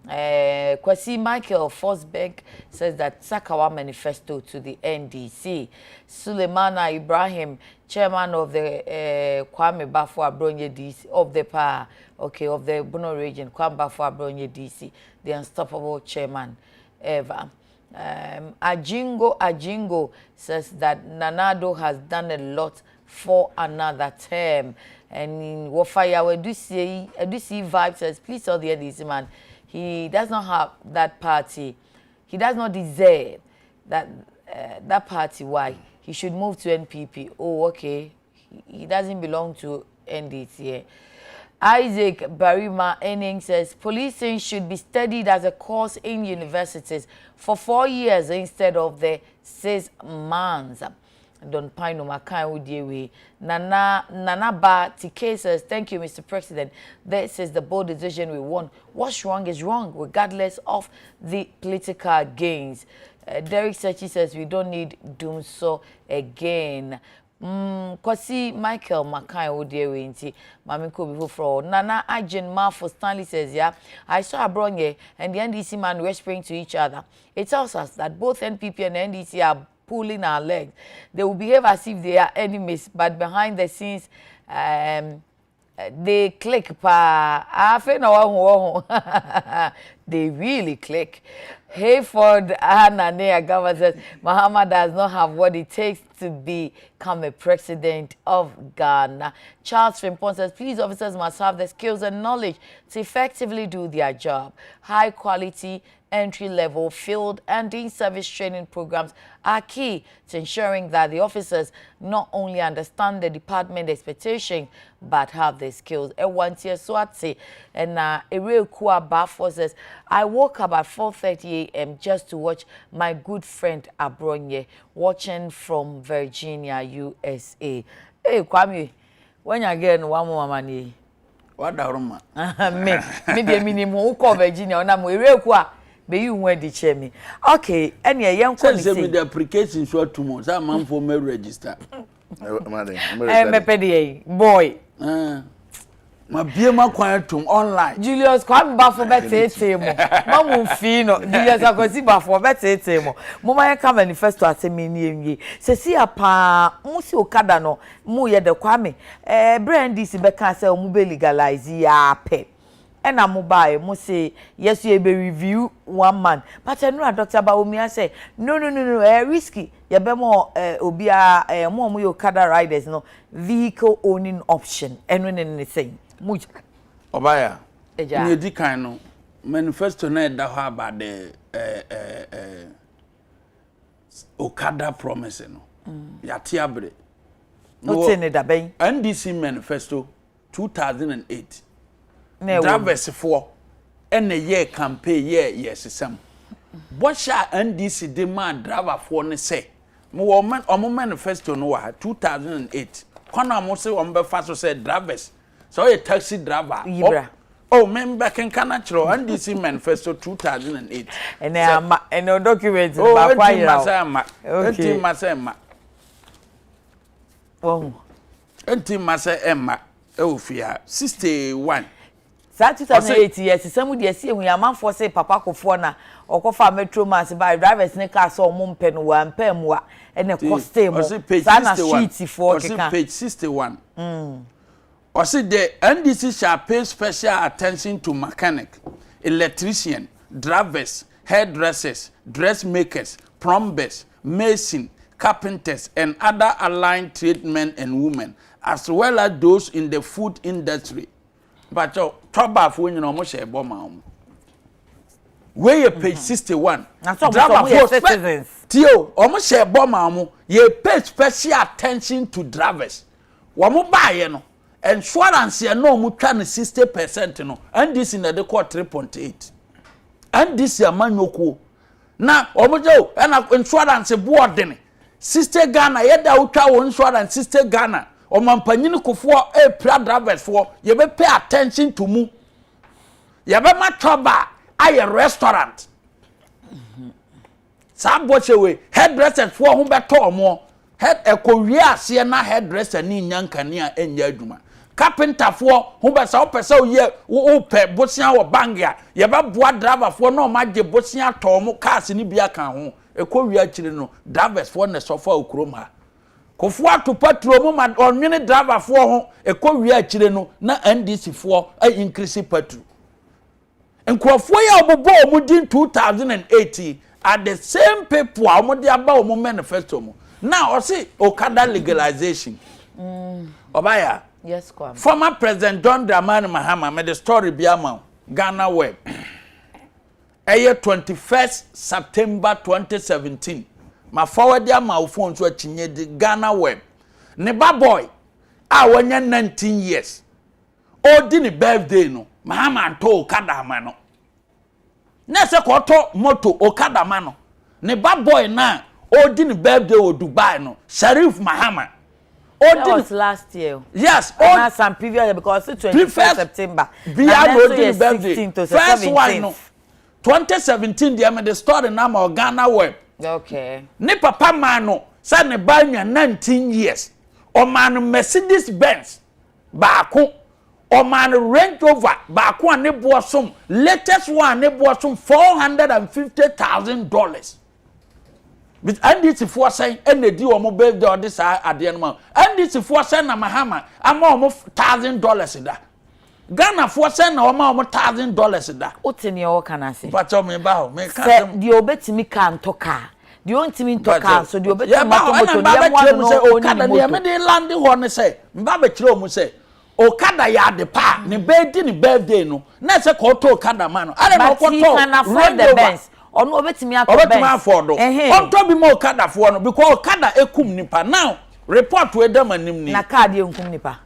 S1: Kwasi Michael Forsberg says that Sakawa manifesto to the NDC. Suleimana Ibrahim, chairman of the Kwame Bafo Abronye DC of the of the Bono region, Kwame Bafo Abronye DC, the unstoppable chairman ever. Ajingo says that Nanado has done a lot for another term. And in Wofaya, we do see vibe says, please tell the NDC man, he does not have that party. He does not deserve that party. Why? He should move to NPP. Oh, okay. He doesn't belong to NDC. Isaac Barima Enning says policing should be studied as a course in universities for 4 years instead of the 6 months. Don Pino Makai Udiewe. Nana Ba TK says, thank you, Mr. President. This is the bold decision we want. What's wrong is wrong, regardless of the political gains. Derek Sechi says, we don't need doom so again. Kwasi Michael Makai Udiewe inti Mamiko before for Nana Ajin Marfo Stanley says, yeah, I saw Abronye and the NDC man whispering to each other. It tells us that both NPP and NDC are pulling our legs. They will behave as if they are enemies, but behind the scenes, they click. They really click. Hayford Ananea Gava says, Muhammad does not have what it takes to become a president of Ghana. Charles Frimpon says, please, officers must have the skills and knowledge to effectively do their job. High quality, entry-level, field and in-service training programs are key to ensuring that the officers not only understand the department expectation but have the skills. And a real cool Bafo says, I woke up at 4:30 a.m. just to watch my good friend Abronye watching from Virginia, USA. Hey, Kwame, when you get one more money?
S2: What daruma?
S1: Me de minimum who call Virginia na mo real cool. Be you when the chair me. Okay, and yeah, young
S2: say the application short 2 months. That man for me register.
S1: Boy.
S2: My beer ma quantum online.
S1: Julius come back for better temo. Mamu fino. Julius akosi back for better temo. Mama come manifesto asemi ni. Se si apa musi Okada no mu ye de kwame. Brand this be kan say mu be legalize ya pe. And I'm mobile, must say, yes, you be review 1 man. But I know Dr. Baumia say, no, risky. You be more, obia, more Okada riders, no vehicle owning option. And when anything, much.
S2: Obaya, you di kind manifesto na da ho about the Okada promise no. Ya tiabre.
S1: What's in it abey?
S2: NDC manifesto 2008.
S1: Na
S2: Drivers for and a year campaign yes some. What shall NDC demand driver for ne say? Mo man omo manifesto no wa 2008. Kwana mo se on be fast said drivers. So a taxi driver. Oh, member can natural NDC manifesto 2008.
S1: And no document
S2: about why okay. Masema.
S1: Oh.
S2: Enti masa Emma. Oh, fear 61.
S1: 2008 years, some would see when your man for say Papa Kofona or Kofa Metro Mass by drivers neck or Mumpen one Pemwa and a costume. Sana sheets for
S2: page 61. Or see the NDC shall pay special attention to mechanic, electrician, drivers, hairdressers, dressmakers, plumbers, mason, carpenters, and other aligned tradesmen and women, as well as those in the food industry. But trouble for you know much a bomb. Where page 61.
S1: Citizens.
S2: Tio, almost share bomb. Ye pay special attention to drivers. Wamu buy no. Insurance ya no mu twa 60% no. And this in the court 3.8. And this ya manyoko. Na omojo na insurance board den. 60 Ghana yeda utwa wo insurance 60 Ghana. Omampanyini kofo pra drivers for ye be pay attention to mu. Ye be ma toba aye restaurant. Sa boche we hairdresser for ho beto omo. Head ekowie ase na hairdresser ni nyankane a enya adwuma. Carpenter for who be sa opese o pe bosia wo bangia ye be boa driver for no ma je bosia to mo cars ni bia kan ho ekowie akire no drivers for ne sofa okrom ha kofo ato patrol mo ma onwene driver for ho ekowie akire no na NDC for increase patrol enkrofo ya obobo omudi 2018 at the same people omudi aba omo manifesto mo now o see Okada legalization obaya.
S1: Yes, Kwame.
S2: Former President John Dramani Mahama made the story biama Ghana Web. Eye 21st September 2017. Ma forward ya ma phone to chinye di Ghana Web. Ne ba boy a wanya 19 years. O di ni birthday no. Mahama to Okada ma no. Na se ko to moto Okada ma no. Ne ba boy na o di ni birthday o Dubai no. Sharif Mahama.
S1: That was last year.
S2: Yes.
S1: All some previous year because it's 21st September.
S2: We are going to birthday. First one, no. 2017, they made the story now of Ghana Web.
S1: Okay.
S2: Ne papa mano, said ne banya 19 years. O man Mercedes Benz, Baku. O man Range Rover, Baku and ne bosom. Latest one, ne bosom $450,000. But NDC for saying any deal or mobile door this at the end. NDC for saying na Mahama, I'm almost $1,000 in that. Ghana for saying almost $1,000 in that.
S1: What's in your can I say?
S2: But me about me
S1: can't. The obet me can't talk. The only thing to car, so the obet
S2: me land the one say, Mbaba Chilo say, Okada ya de pa, ni birthday no. Na se ko to Okada man. I don't know what to.
S1: Can afford the best. Ono obetimi
S2: afford. On to be more Okada for no because Okada ekum nipa. Now report we dem anim ni.
S1: Na card enkum nipa.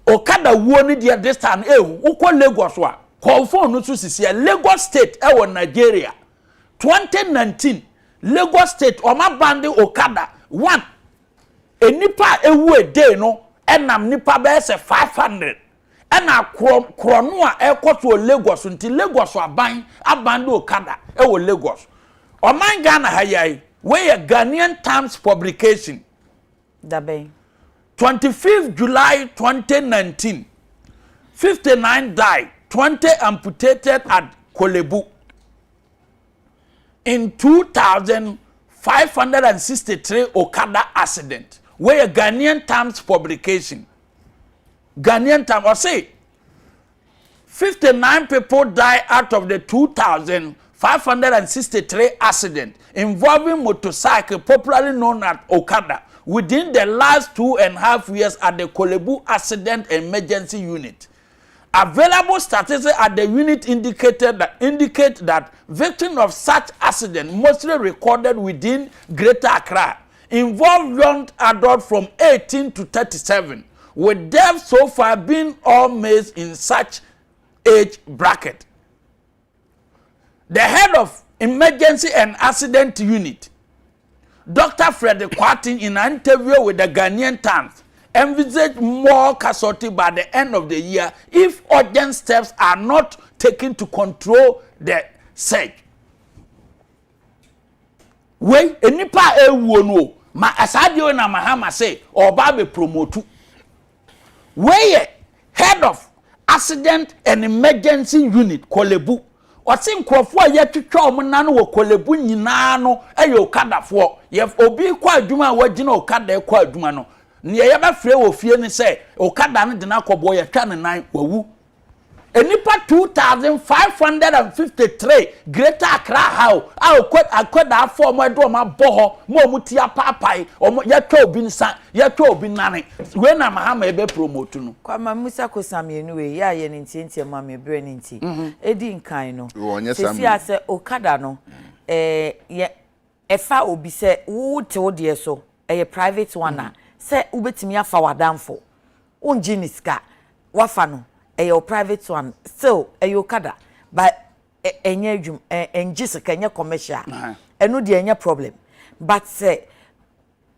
S2: Okada wo ni dia this time ukọ Lagos wa. Confirm no so sisi Lagos State e wo Nigeria. 2019 Lagos State o ma bande Okada one. Enipa ewu a day no enam nipa be se 500. Ena krono a ekoto Lagos nti Lagos aban abande Okada e wo Lagos. Oman Ghana hayai we a Ghanaian Times publication.
S1: Dabe
S2: 25th July 2019. 59 died, 20 amputated at Kolebu. In 2563 Okada accident. We a Ghanaian Times publication. Ghanaian Times, or say 59 people died out of the 2,563 accident involving motorcycle popularly known as Okada within the last 2.5 years at the Kolebu Accident Emergency Unit. Available statistics at the unit indicate that victims of such accident mostly recorded within Greater Accra involve young adults from 18 to 37, with deaths so far being all males in such age bracket. The head of Emergency and Accident Unit, Dr. Frederick Kwatin, in an interview with the Ghanaian Times, envisage more casualty by the end of the year if urgent steps are not taken to control the surge. We enipa ewo no ma asadio na mahama say oba be promote. We head of accident and emergency unit Kolebu. Osi nkrofo a yetwetwa om na no Kolebu nyina no eyo kadafo ye obi kwa adwuma wagina okada kwa adwuma no niye ya ba fre wo fie ni se okada no de na kobo ye twa ne nan wawu enipa 2553 Greater Accra how akoda afọ mo edo ma boho mo tia papai omo ye twa obi nsa ye twa obi nane we na mahama ebe promote no
S1: kwa ma musa kosamienu we ya ye ntientie ma me bre nti edi nkan no sisi ase okada no ye efa obi se wo te ode so private one se ubetimi afa wadamfo unji ni ska wafa no your private one still okada but enye adwum enji sika enye commercial eno de enye problem but say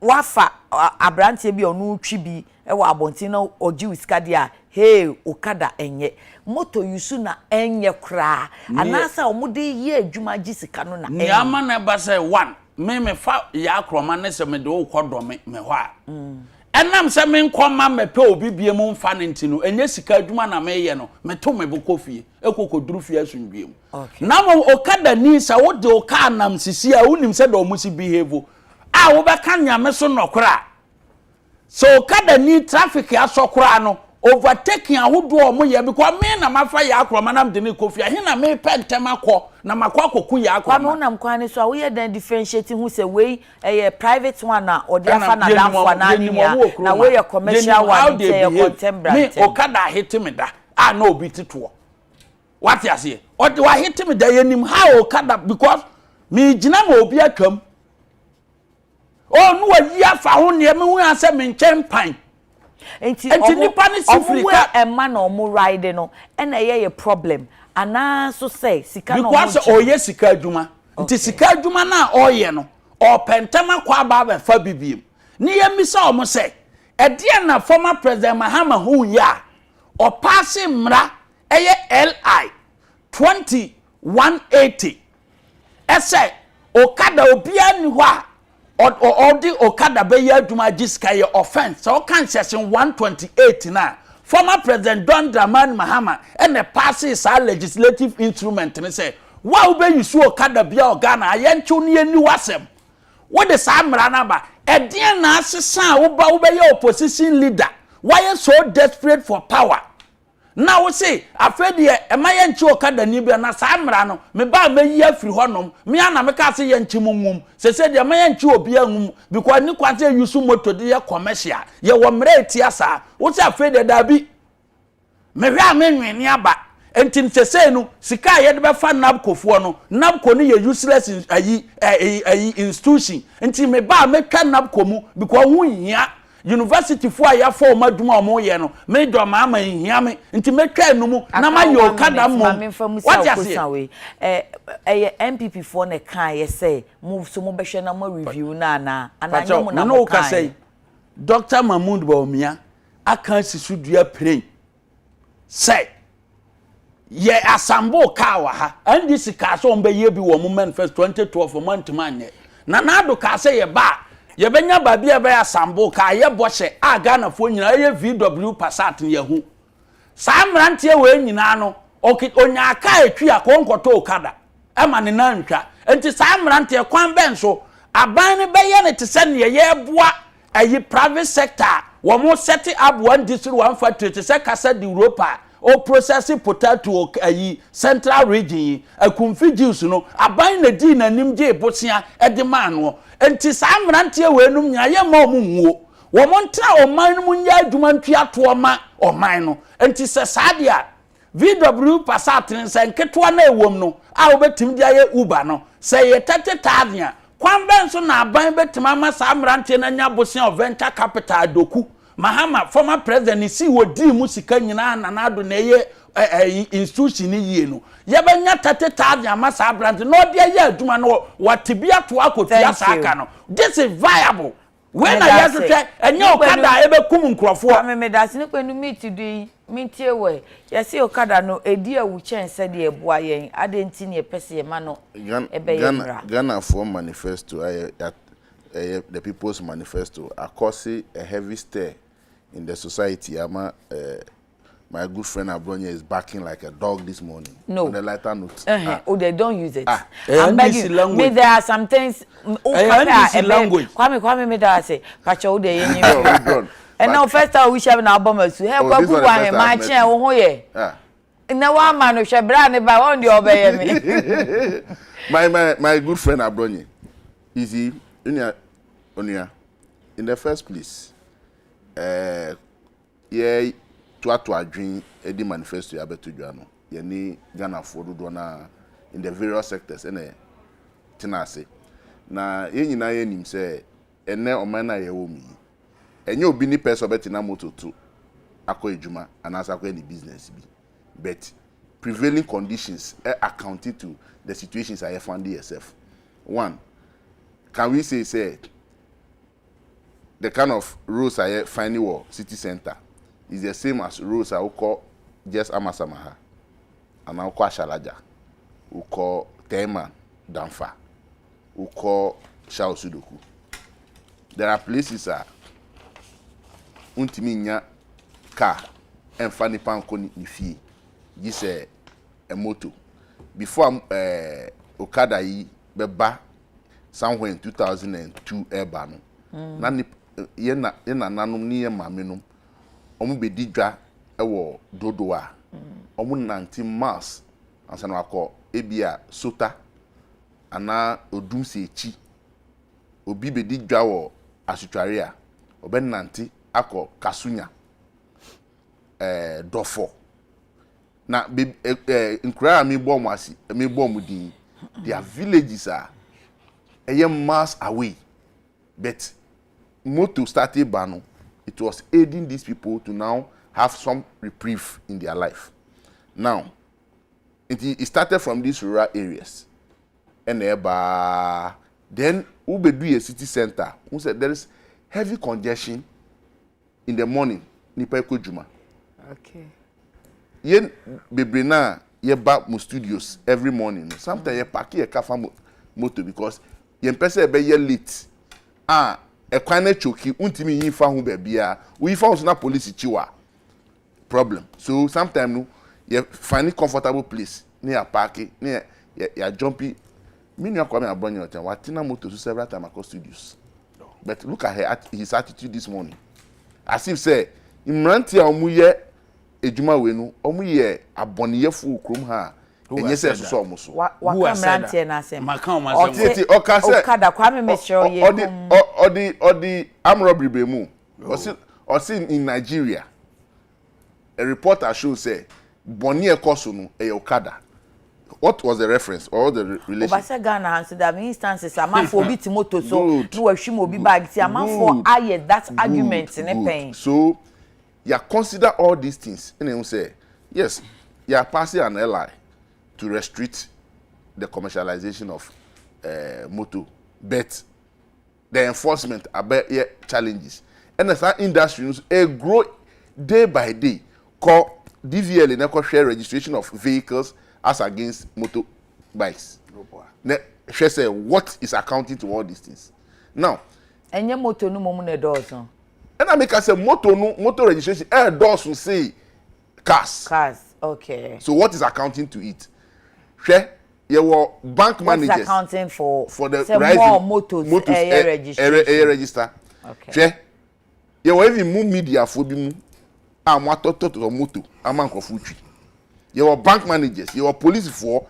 S1: wafa abrantie bi onu twi bi ewa abontin na oji wiska dia hey okada enye moto yusu na enye kra anasa omude ye adwuma ji sika no na
S2: ni ama na ba say one me fa ya akroma na se me de wo kodo me ho a enam se me nkoma mepe obi biemu mfa ne ntino enye sika adwuma na me ye no me to me bokofie ekokoduru fie asundwiem na mo okada ni sa wo de oka nam sisi a unim se do musi behave a wo be ka nyame so nokora so okada ni traffic asokora no overtaking ahodo omo ye because me na mafa ya akroma na mde ne kofie he na me pentem akọ na makwa koku ya akroma
S1: kwa no nam kwane so wo ye den differentiating who say we private one na odi afa na damfo na ania na we commercial one say contemporary
S2: me okada hit me da na obi tito what you say odi wa hit me da yenim how okada because me gina ma obi atwam no wa yi afa ho ne me hu ase me nkyempan
S1: enti nipa ni sifrika emma na omo ride no na ye problem ana so say sika no
S2: because oye sika adwuma nti sika adwuma na oye no o pentama kwa ba fa bibiem ni ye misa omo say ede na former president Mahama hu ya o pass mra eye LI 2180 ese okada obia ni ho a odi okada be ya adwuma jiska ye offense so kan section 128 na former president John Dramani Mahama and the passes our legislative instrument and say wa ube yusu okada bia ogana ayenchu ne ani wasem what the samra na ba edien na asesa ube ye opposition leader why so desperate for power now we say afedi emaye nchi okada ni bia na samra no me ba meyi afiri honom me ana me ka se ye nchi mumum se de emaye nchi obi anum because ni kwase yusu moto de ye commercial ye wo mra etiasa wo say afedi da bi me hwa amenwene aba entin sese no sika ye de be fa nabkofo no nabko no ye useless institution entin me ba me twa nabko mu because hu hia university fo aya fo maduma omo ye no me do ma ama hia me nti me twa enumu na ma ye okada mo what you say
S1: MPP fo ne kan ye say move so mo be hwe na mo review na ananya mo na
S2: mo kan Dr. Mahmoud Bawumia aka sisudua plane say ye asambo ka wa ha andi sika so mbe ye bi wo mo manifest 2012 month man ye na do ka say ye ba ye benya ba bia ba asambo ka ye bohye aga na fo nyina ye VW Passat ne ye hu samrantie we nyina no onya aka etwi akonkoto okada ema ne na ntwa enti samrantie kwan ben so aban ne be ye ne te se ne ye boa ayi private sector wo mo set up one district one factory te se kasa di Europa o processing potato ayi central region akumfi juice no aban na di na nim je bosia e de man no enti samrantie we num nya ye ma omu nwo wo mo ntra oman mu nya adwuma ntua to ma oman no enti se sadia VW Passat nse nketwa na ewom no a obetim dia ye Uber no say ye 30,000 a kwan ben so na aban betim ama sa mrante na nya bosia of venture capital doku Mahama former president si wodi mu sika nyina na nado na ye institution ni yie no ye benya 30,000 ama sa brand no dia ye aduma no watibia to akotua saka no this is viable when I have to try enye okada ebe kum nkrofo
S1: me das ni kwenu meet do mintie we yesi okada no edi awu chense de eboa yen adenti ne pese ma no ebe yemra
S3: Ghana for manifesto the people's manifesto across a heavy stir in the society. My good friend Abronya is barking like a dog this morning.
S1: No.
S3: On a lighter note.
S1: Oh, they don't use it.
S2: I'm begging you.
S1: Me there are some things.
S2: Language.
S1: Kwame me there say. Pacho de yenyi. And now first time we share na album so. He kwa kuwa he ma chen wo ho ye. Na wa ma no hwe bra ne ba on de obeye me.
S3: My good friend Abronya. Easy. Onia. In the first place. Yeah. To adwin edi manifesto ya beto dwa no ye ni Ghana for do na in the various sectors ene tenase na ye nyina ye nim se ene oman na ye wo mi enye obi ni person beti na mototo akọ ejuma anasa akọ any business bi but prevailing conditions accounted to the situations I find yourself. One, can we say the kind of roads I find in city center is the same as roads I will call just Amasamaha, and I will call Shalaja, we call Tema Danfa, we call Shao Sudoku. There are places that untiminya car and funny panko ni fee. This a moto. Before Okada yi beba somewhere in 2002 Ebano. Nani yena nanum ni maminum. Omu be didwa ewo dodoa omu 19 miles ansana akọ ebia sota ana odumse echi obi be didwa wo asutware a obenante akọ kasunya dofo na nkura mi bom asi mi bom din their villages are miles away but moto started bano. It was aiding these people to now have some reprieve in their life. Now, it started from these rural areas. And then, we be a city center. Who said there is heavy congestion in the morning. Nipa Juma.
S1: Okay.
S3: Yen bebrena ye back mu studios every morning. Sometimes ye park ye kafa moto because yen person be ye late. Ekwane choki untimi yifa hu bebia we yifa so na police chiwa problem. So sometimes no you find a comfortable place near parking near ya jumpy me no Kwame Abronya hotel watina moto so several times across studios. But look at his attitude this morning. As if say imranti a omuye ejuma we no omuye aboniyefo krom ha enye se so omo so
S1: wa kamranti na asem
S3: okada
S1: Kwame mesho ye
S3: odi amrobri bemu osi in Nigeria a reporter show say boni ekoso no e okada. What was the reference or the relation?
S1: Obasa Ghana answer that instances a man for obi timoto so no ahwim obi bag ti a man for aye that argument in pain.
S3: So you consider all these things and you say yes you are passing an ally to restrict the commercialization of motor, but the enforcement about challenges. And as our industry grow day by day, call DVL in a share registration of vehicles as against motorbikes. Say what is accounting to all these things. Now,
S1: and your motor no moment doors. And
S3: I make us say motor registration doors will say cars.
S1: Cars, okay.
S3: So what is accounting to it? Your bank managers
S1: accounting for
S3: the
S1: rising more motors
S3: register.
S1: Okay.
S3: You even move media for bi mu amatoto moto amankofo twi. Your bank managers, your police for,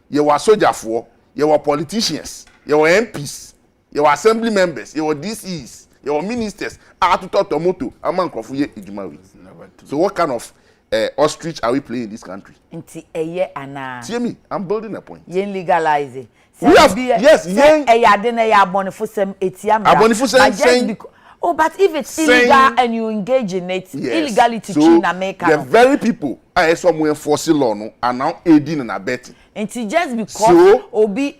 S3: your soldier for, your politicians, your MPs, your assembly members, your DCs, your ministers are to talk to moto amankofo ye ejuma we. So what kind of ostrich are we playing in this country?
S1: Nti eye ana.
S3: See me, I'm building a point.
S1: Yen legalize it.
S3: We have, yes, yen.
S1: Eyade ya bonifusem etiam.
S3: Abonifusem saying.
S1: Oh, but if it's illegal and you engage in it,
S3: yes.
S1: illegality
S3: so
S1: in America.
S3: The very people I saw more enforcing law no are now aiding and abetting.
S1: And just because
S3: so,
S1: obi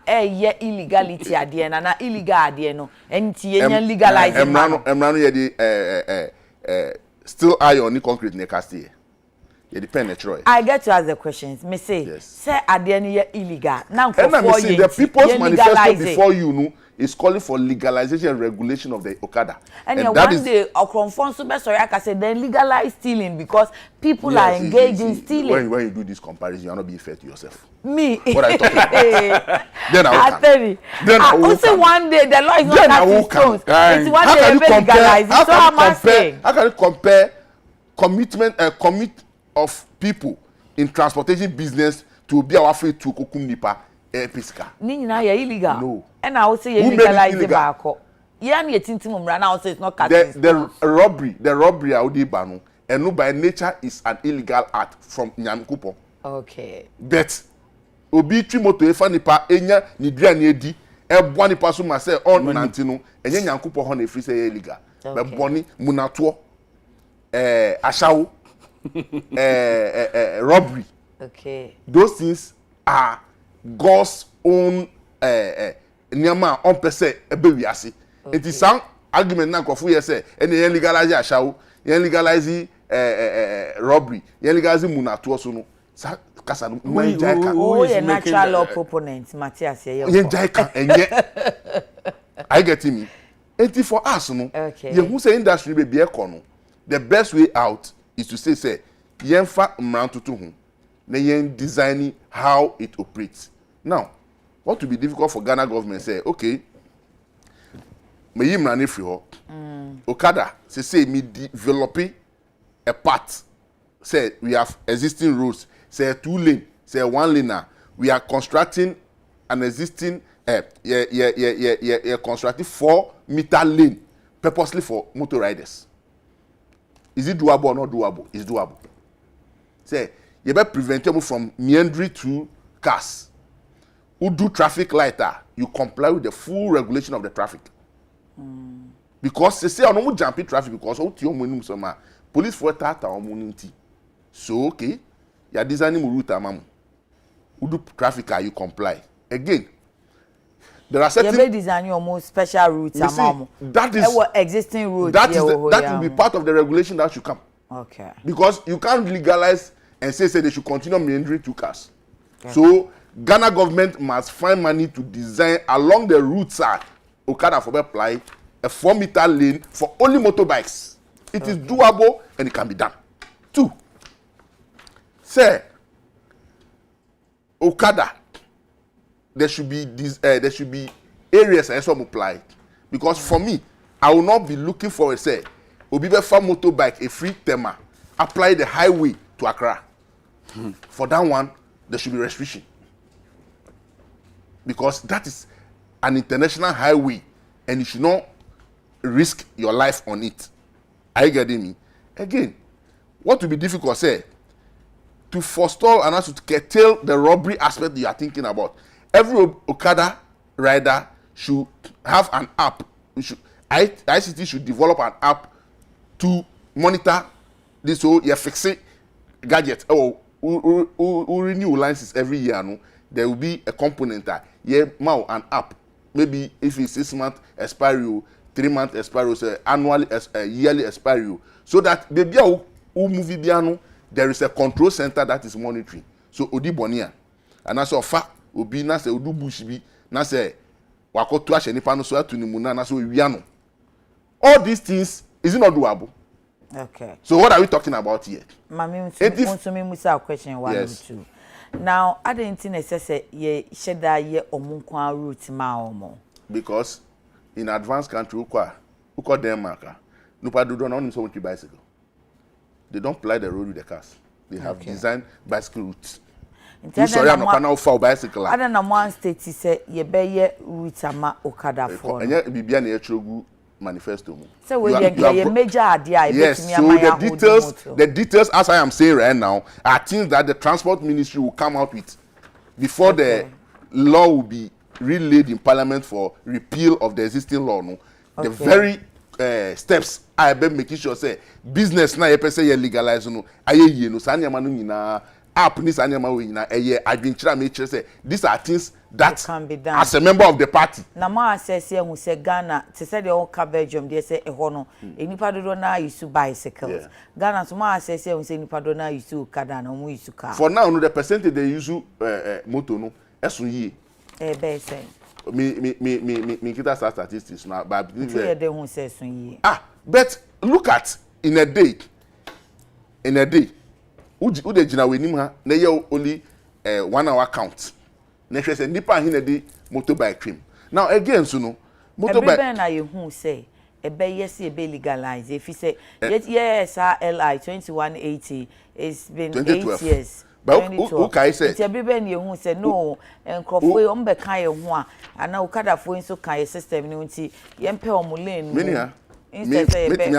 S1: ye illegality adie na illegal adie no enti ye legalize
S3: emrano ye the still iron ni concrete ne cast here. Ye depend naturally.
S1: I get to ask the questions. Me say
S3: yes.
S1: say adie no ye illegal. Now for 4 years
S3: the people's manifesto before you know is calling for legalization and regulation of the Okada.
S1: And that one day, Okonfonso sorry, I can say then legalize stealing because people are engaged in stealing.
S3: When you do this comparison, you are not being fair to yourself.
S1: Me.
S3: What are you talking about? Then I will
S1: come. Then I will come. One day the law is not that stones. It's one day they legalize it. So I'm asking.
S3: How can you compare commit of people in transportation business to be our free to kukum nipa pisca?
S1: Nina ya illegal.
S3: No.
S1: And I will say you legalize the barco. Yeah, ni etintim right now say it's not
S3: the robbery audi banu and no by nature is an illegal act from Nyankupo.
S1: Okay.
S3: But obi twi moto efa nipa enya ni dua na edi e bo nipa so ma say on nanti no enye Nyankupo ho na free say illegal. But boni munato ashawo robbery.
S1: Okay.
S3: Those things are God's own Nyama on per se ebe wiase. It is some argument na kofu ye say ene legalize ashawo, yen legalize robbery, yen legalize munato so no. Sa kasa no man jaika.
S1: Oh, ye natural law proponent Matthias ye.
S3: Yen jaika enye. I get me. Enti for us no.
S1: Okay.
S3: Ye who say industry be e no. The best way out is to say yen fa mrantutu ho. Na yen designing how it operates. Now, what will be difficult for Ghana government say, okay, me yi mrani free ho. Okada say me developing a path. Say we have existing roads. Say 2 lane. Say 1 lane now. We are constructing an existing constructing 4-meter lane purposely for motor riders. Is it doable or not doable? It's doable. Say you better prevent them from meandering through cars. Who do traffic lighter, you comply with the full regulation of the traffic. Because they say, I don't jump in traffic because police for tata or munity. So, okay, you are designing route, who do traffic, you comply. Again, there are certain.
S1: You design your most special routes.
S3: That is
S1: existing routes.
S3: That will be part of the regulation that should come.
S1: Okay.
S3: Because you can't legalize and say they should continue meandering through cars. Okay. So, Ghana government must find money to design along the routes Okada for apply a 4-meter lane for only motorbikes. It is doable and it can be done. 2. Say Okada, there should be areas I saw apply because for me, I will not be looking for say Obibe farm motorbike a free tema apply the highway to Accra. For that one, there should be restriction. Because that is an international highway and you should not risk your life on it. Are you getting me? Again, what will be difficult, say, to forestall and also to curtail the robbery aspect you are thinking about. Every Okada rider should have an app. ICT should develop an app to monitor this whole you fix it gadget. Oh, who renew licenses every year, no? There will be a component that an app. Maybe if it's 6 month expiry, 3 month expiry, say annually yearly expiry. So that baby who movie biano, there is a control center that is monitoring. So odi bonia. And as of fact, obi na se odu bush bi na se wakoto ahye nipa no so atuni mu na so wiano. All these things is not doable.
S1: Okay.
S3: So what are we talking about here?
S1: Mami, want to me musa question 1 or 2. Now, I didn't think say ye sheda ye omunkwa route ma omo. Because
S3: in advanced country ukwa Denmark, nupa do not so much bicycle. They don't ply the road with the cars. They have designed bicycle routes. Sorry, I'm not now for bicycle.
S1: I don't know one state say ye be ye route ama Okada for.
S3: Enya bibia na echogu manifesto.
S1: So we are major idea.
S3: Yes, so the details, as I am saying right now, are things that the transport ministry will come out with before the law will be relayed in parliament for repeal of the existing law. No, the very steps I been making sure say business na ye say legalize no aye ye no sa nyama no nyina app ni sa nyama we nyina eye adwenchira me kire say these are things that can be done as a member of the party.
S1: Na ma assess here who say Ghana to say the whole Belgium they say e ho no enipa do na use bicycles. Ghana so ma assess here who say enipa do na use kada na mo use car.
S3: For now no the percentage they use motor no esun yi
S1: be say
S3: me kita statistics now but I believe
S1: they who say esun yi.
S3: But look at in a day who de jina we nim ha na ye only 1 hour count. Next say nipa hin na di motorbike trim. Now again so no motorbike
S1: every na you who say e be yes e be legalize if you say yes RLI 2180 it's been 8 years.
S3: But who can say
S1: it's every ben you who say no enkrofo e ombe kan ye ho a ana ukadafo nso kan ye system ni nti ye mpe omulane
S3: no me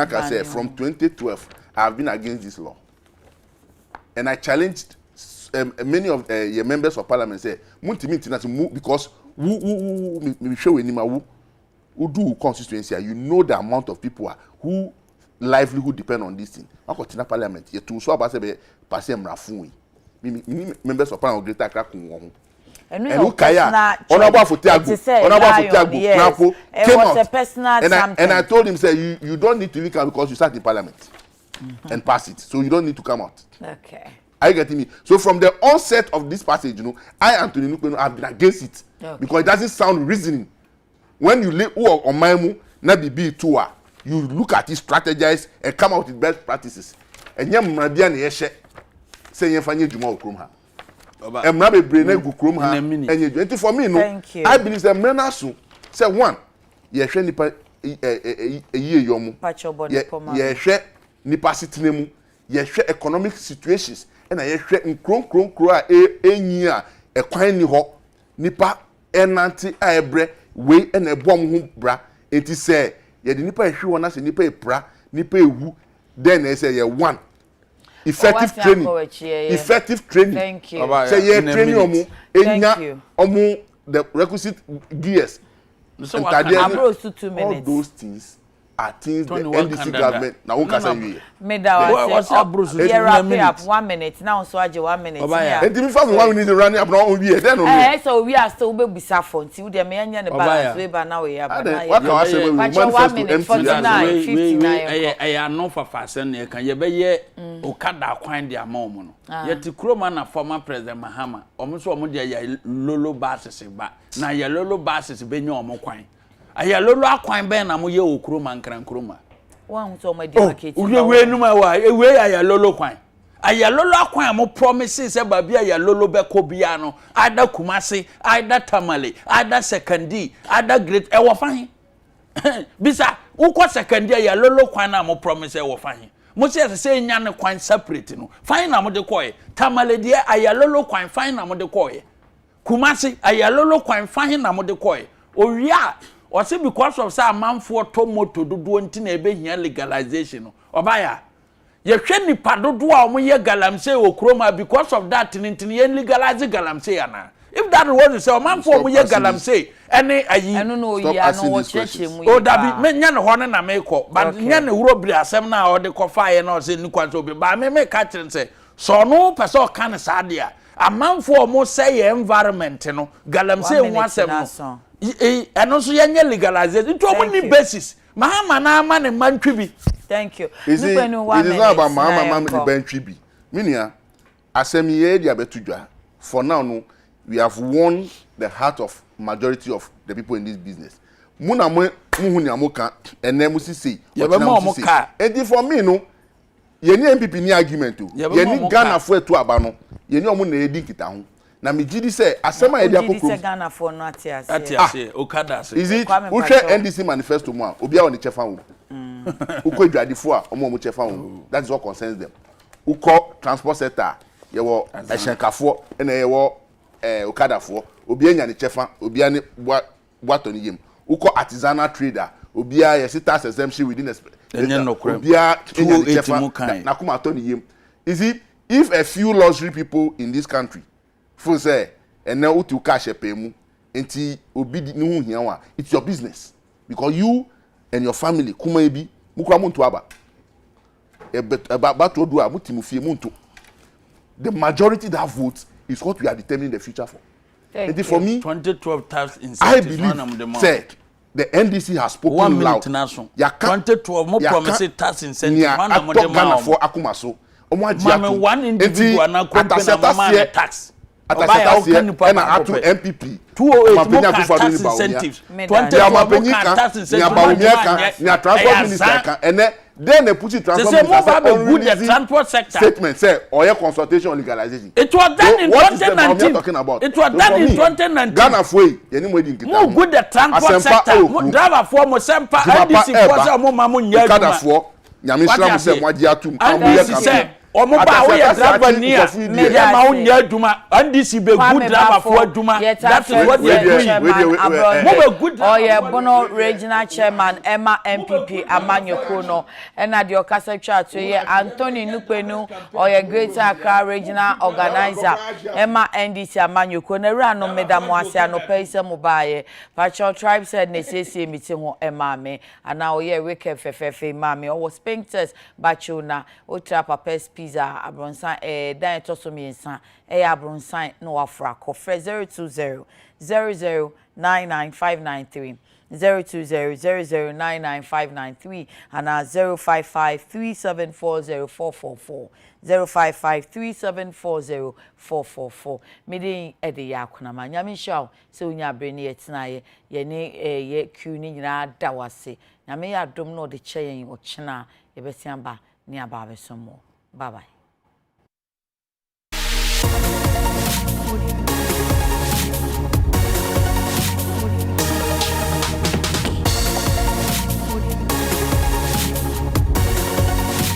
S3: can say from 2012 I have been against this law and I challenged many of your members of parliament say because we show anima who do constituency you know the amount of people who livelihood depend on this thing I go to parliament you to so about say pass mrafun members of parliament greater crack won and who kaya honorable for Tiago came out and I told him say you don't need to leak out because you sat in parliament and pass it so you don't need to come out.
S1: Okay.
S3: Are you getting me? So from the onset of this passage, you know, I, Anthony Nukpeno, have been against it. Because it doesn't sound reasoning. When you lay on my move, not be tour, you look at it, strategize, and come out with best practices. And yam Mradian Yeshe, say Yefanye Juma Okrumha. And Mrabe Brene Gukrumha. And for me, no, I believe that Mrenasu, say one, Yeshe Nipa a year yomu, Yeshe Nipa Sitinemu, Yeshe economic situations. And I share in kron a kwan ni ho nipa enanti aebre we and a bomb hu bra enti say ye the nipa ehwe wona se nipa epra nipa ewu then they say ye one effective training
S1: thank you
S3: say ye training omu enya omu the requisite gears
S1: so what can 2 minutes
S3: all those things are things the NDC government now who can say you
S1: me that what's up Bruce up 1 minute now so aje 1 minute
S3: and me for 1 minute run up now we then
S1: so we are still be bisa phone ti we dey me anya ne balance we ba now we have na
S3: what can I say we manifest
S1: 1 minute 49 59
S4: I no for fasen ne kan ye be ye okada kwan dia ma omo no ye ti kroma na former president Mahama omo so omo dia ya lolo basis ba na ya lolo basis be nya omo kwan aya lolo akwan ben na mo ye okroma nkran kroma
S1: wan so ma demarcate
S4: we numa wa we aya lolo kwan aya lolo akwan mo promise say ba bia aya lolo be ko bia no ada kumase ada tamale ada secondary ada great e wo fan bisa ukọ secondary aya lolo kwan na mo promise e wo fan mo say nya ne kwan separate no fan na mo de koye tamale de aya lolo kwan fan na mo de koye kumase aya lolo kwan fan na mo de koye owia or say because of say manfo to moto dodo nti na ebe hia legalization obaya ye hwe nipa dodo a omo ye galamse okroma because of that nti ye legalize galamse ana if that was say manfo omo ye galamse ene ayi
S1: eno no ya no wo cheche mu
S4: o dabi me nya ne ho ne na me ko but nya ne wuro bri asem na o de ko fa ye na o say ni kwanto obi ba me ka kire say so no person kan ne sa dia amanfo omo say environment no galamse hu asem no eno so yenye legalization to omo ni basis Mahama na ama ne mantwi.
S3: Thank you. It is not about Mahama the mantwi. Minia asemiye dia betudwa. For now no we have won the heart of majority of the people in this business. Muna mo muhuni amoka enemu sisi. And for me no ye ni MPP ni argument o. Ye ni Ghana fo etu aba no. Ye ni omo na edi kita ho. Na me gidi say asema e dia kokro
S1: Ghana for no atiase
S4: okada say
S3: is it who share NDC manifesto mo a obi a oni chefa wo uko dwadifo a omo chefa wo that is what concerns them uko transport sector ye wo ehyenkafo na ye wo okadafo obi anya ni chefa obi ani boato ni yem uko artisanal trader obia yes tax exemption within
S4: obia 280 mu kan
S3: na kuma to ni yem. You see, if a few luxury people in this country feel say and now to cash a pay mu enti obi ni hu hia wa, it's your business because you and your family kuma ebi mukura muntu aba to do a mutimu fie muntu. The majority that votes is what we are determining the future for. For me,
S4: 2012 tax incentives.
S3: I believe said the NDC has spoken
S4: 1 minute
S3: loud.
S4: 2012 more promised tax incentives.
S3: For Akumaso.
S4: Mama one individual na company tax.
S3: MPP
S4: 208 more tax incentives. 2012 more tax incentives.
S3: Then they put it
S4: transport transport sector
S3: statement say oil consultation on legalization.
S4: It was done in 2019.
S3: Talking about?
S4: It was done in 2019.
S3: Ghana foi yeni mo di nkita.
S4: Mo good the transport sector. Mo driver for mo sempa NDC for say mo ma mo nya
S3: Ghana for nyame shira mo say mo agi atum
S4: NDC say omo ba we driver near media ma wo nya aduma NDC be good driver for aduma. That is what they doing. Mo be good.
S1: Oh yeah, Bono regional chairman Emma MPP Amanyoko no na the Okasa chat so yeah Anthony Nupenu or yeah Greater Accra regional organizer Emma NDC Amanyoko na ra no medamo ase anopese mo baaye Patrol tribe said ne sese meeting ho Emma me and now yeah wake fefefe mami o was painters bachona o trapa pes pizza abronsan dan etoso miensa abronsan no wafra ko 020 0099593 02000099593 and 0553740444 0553740444 midin ede yakuna ma nyame shaw se unya breni etina ye ne ye kuni nyina dawase nyame ya dom no de kye yen o kina ye besiamba ni aba besomo bye bye.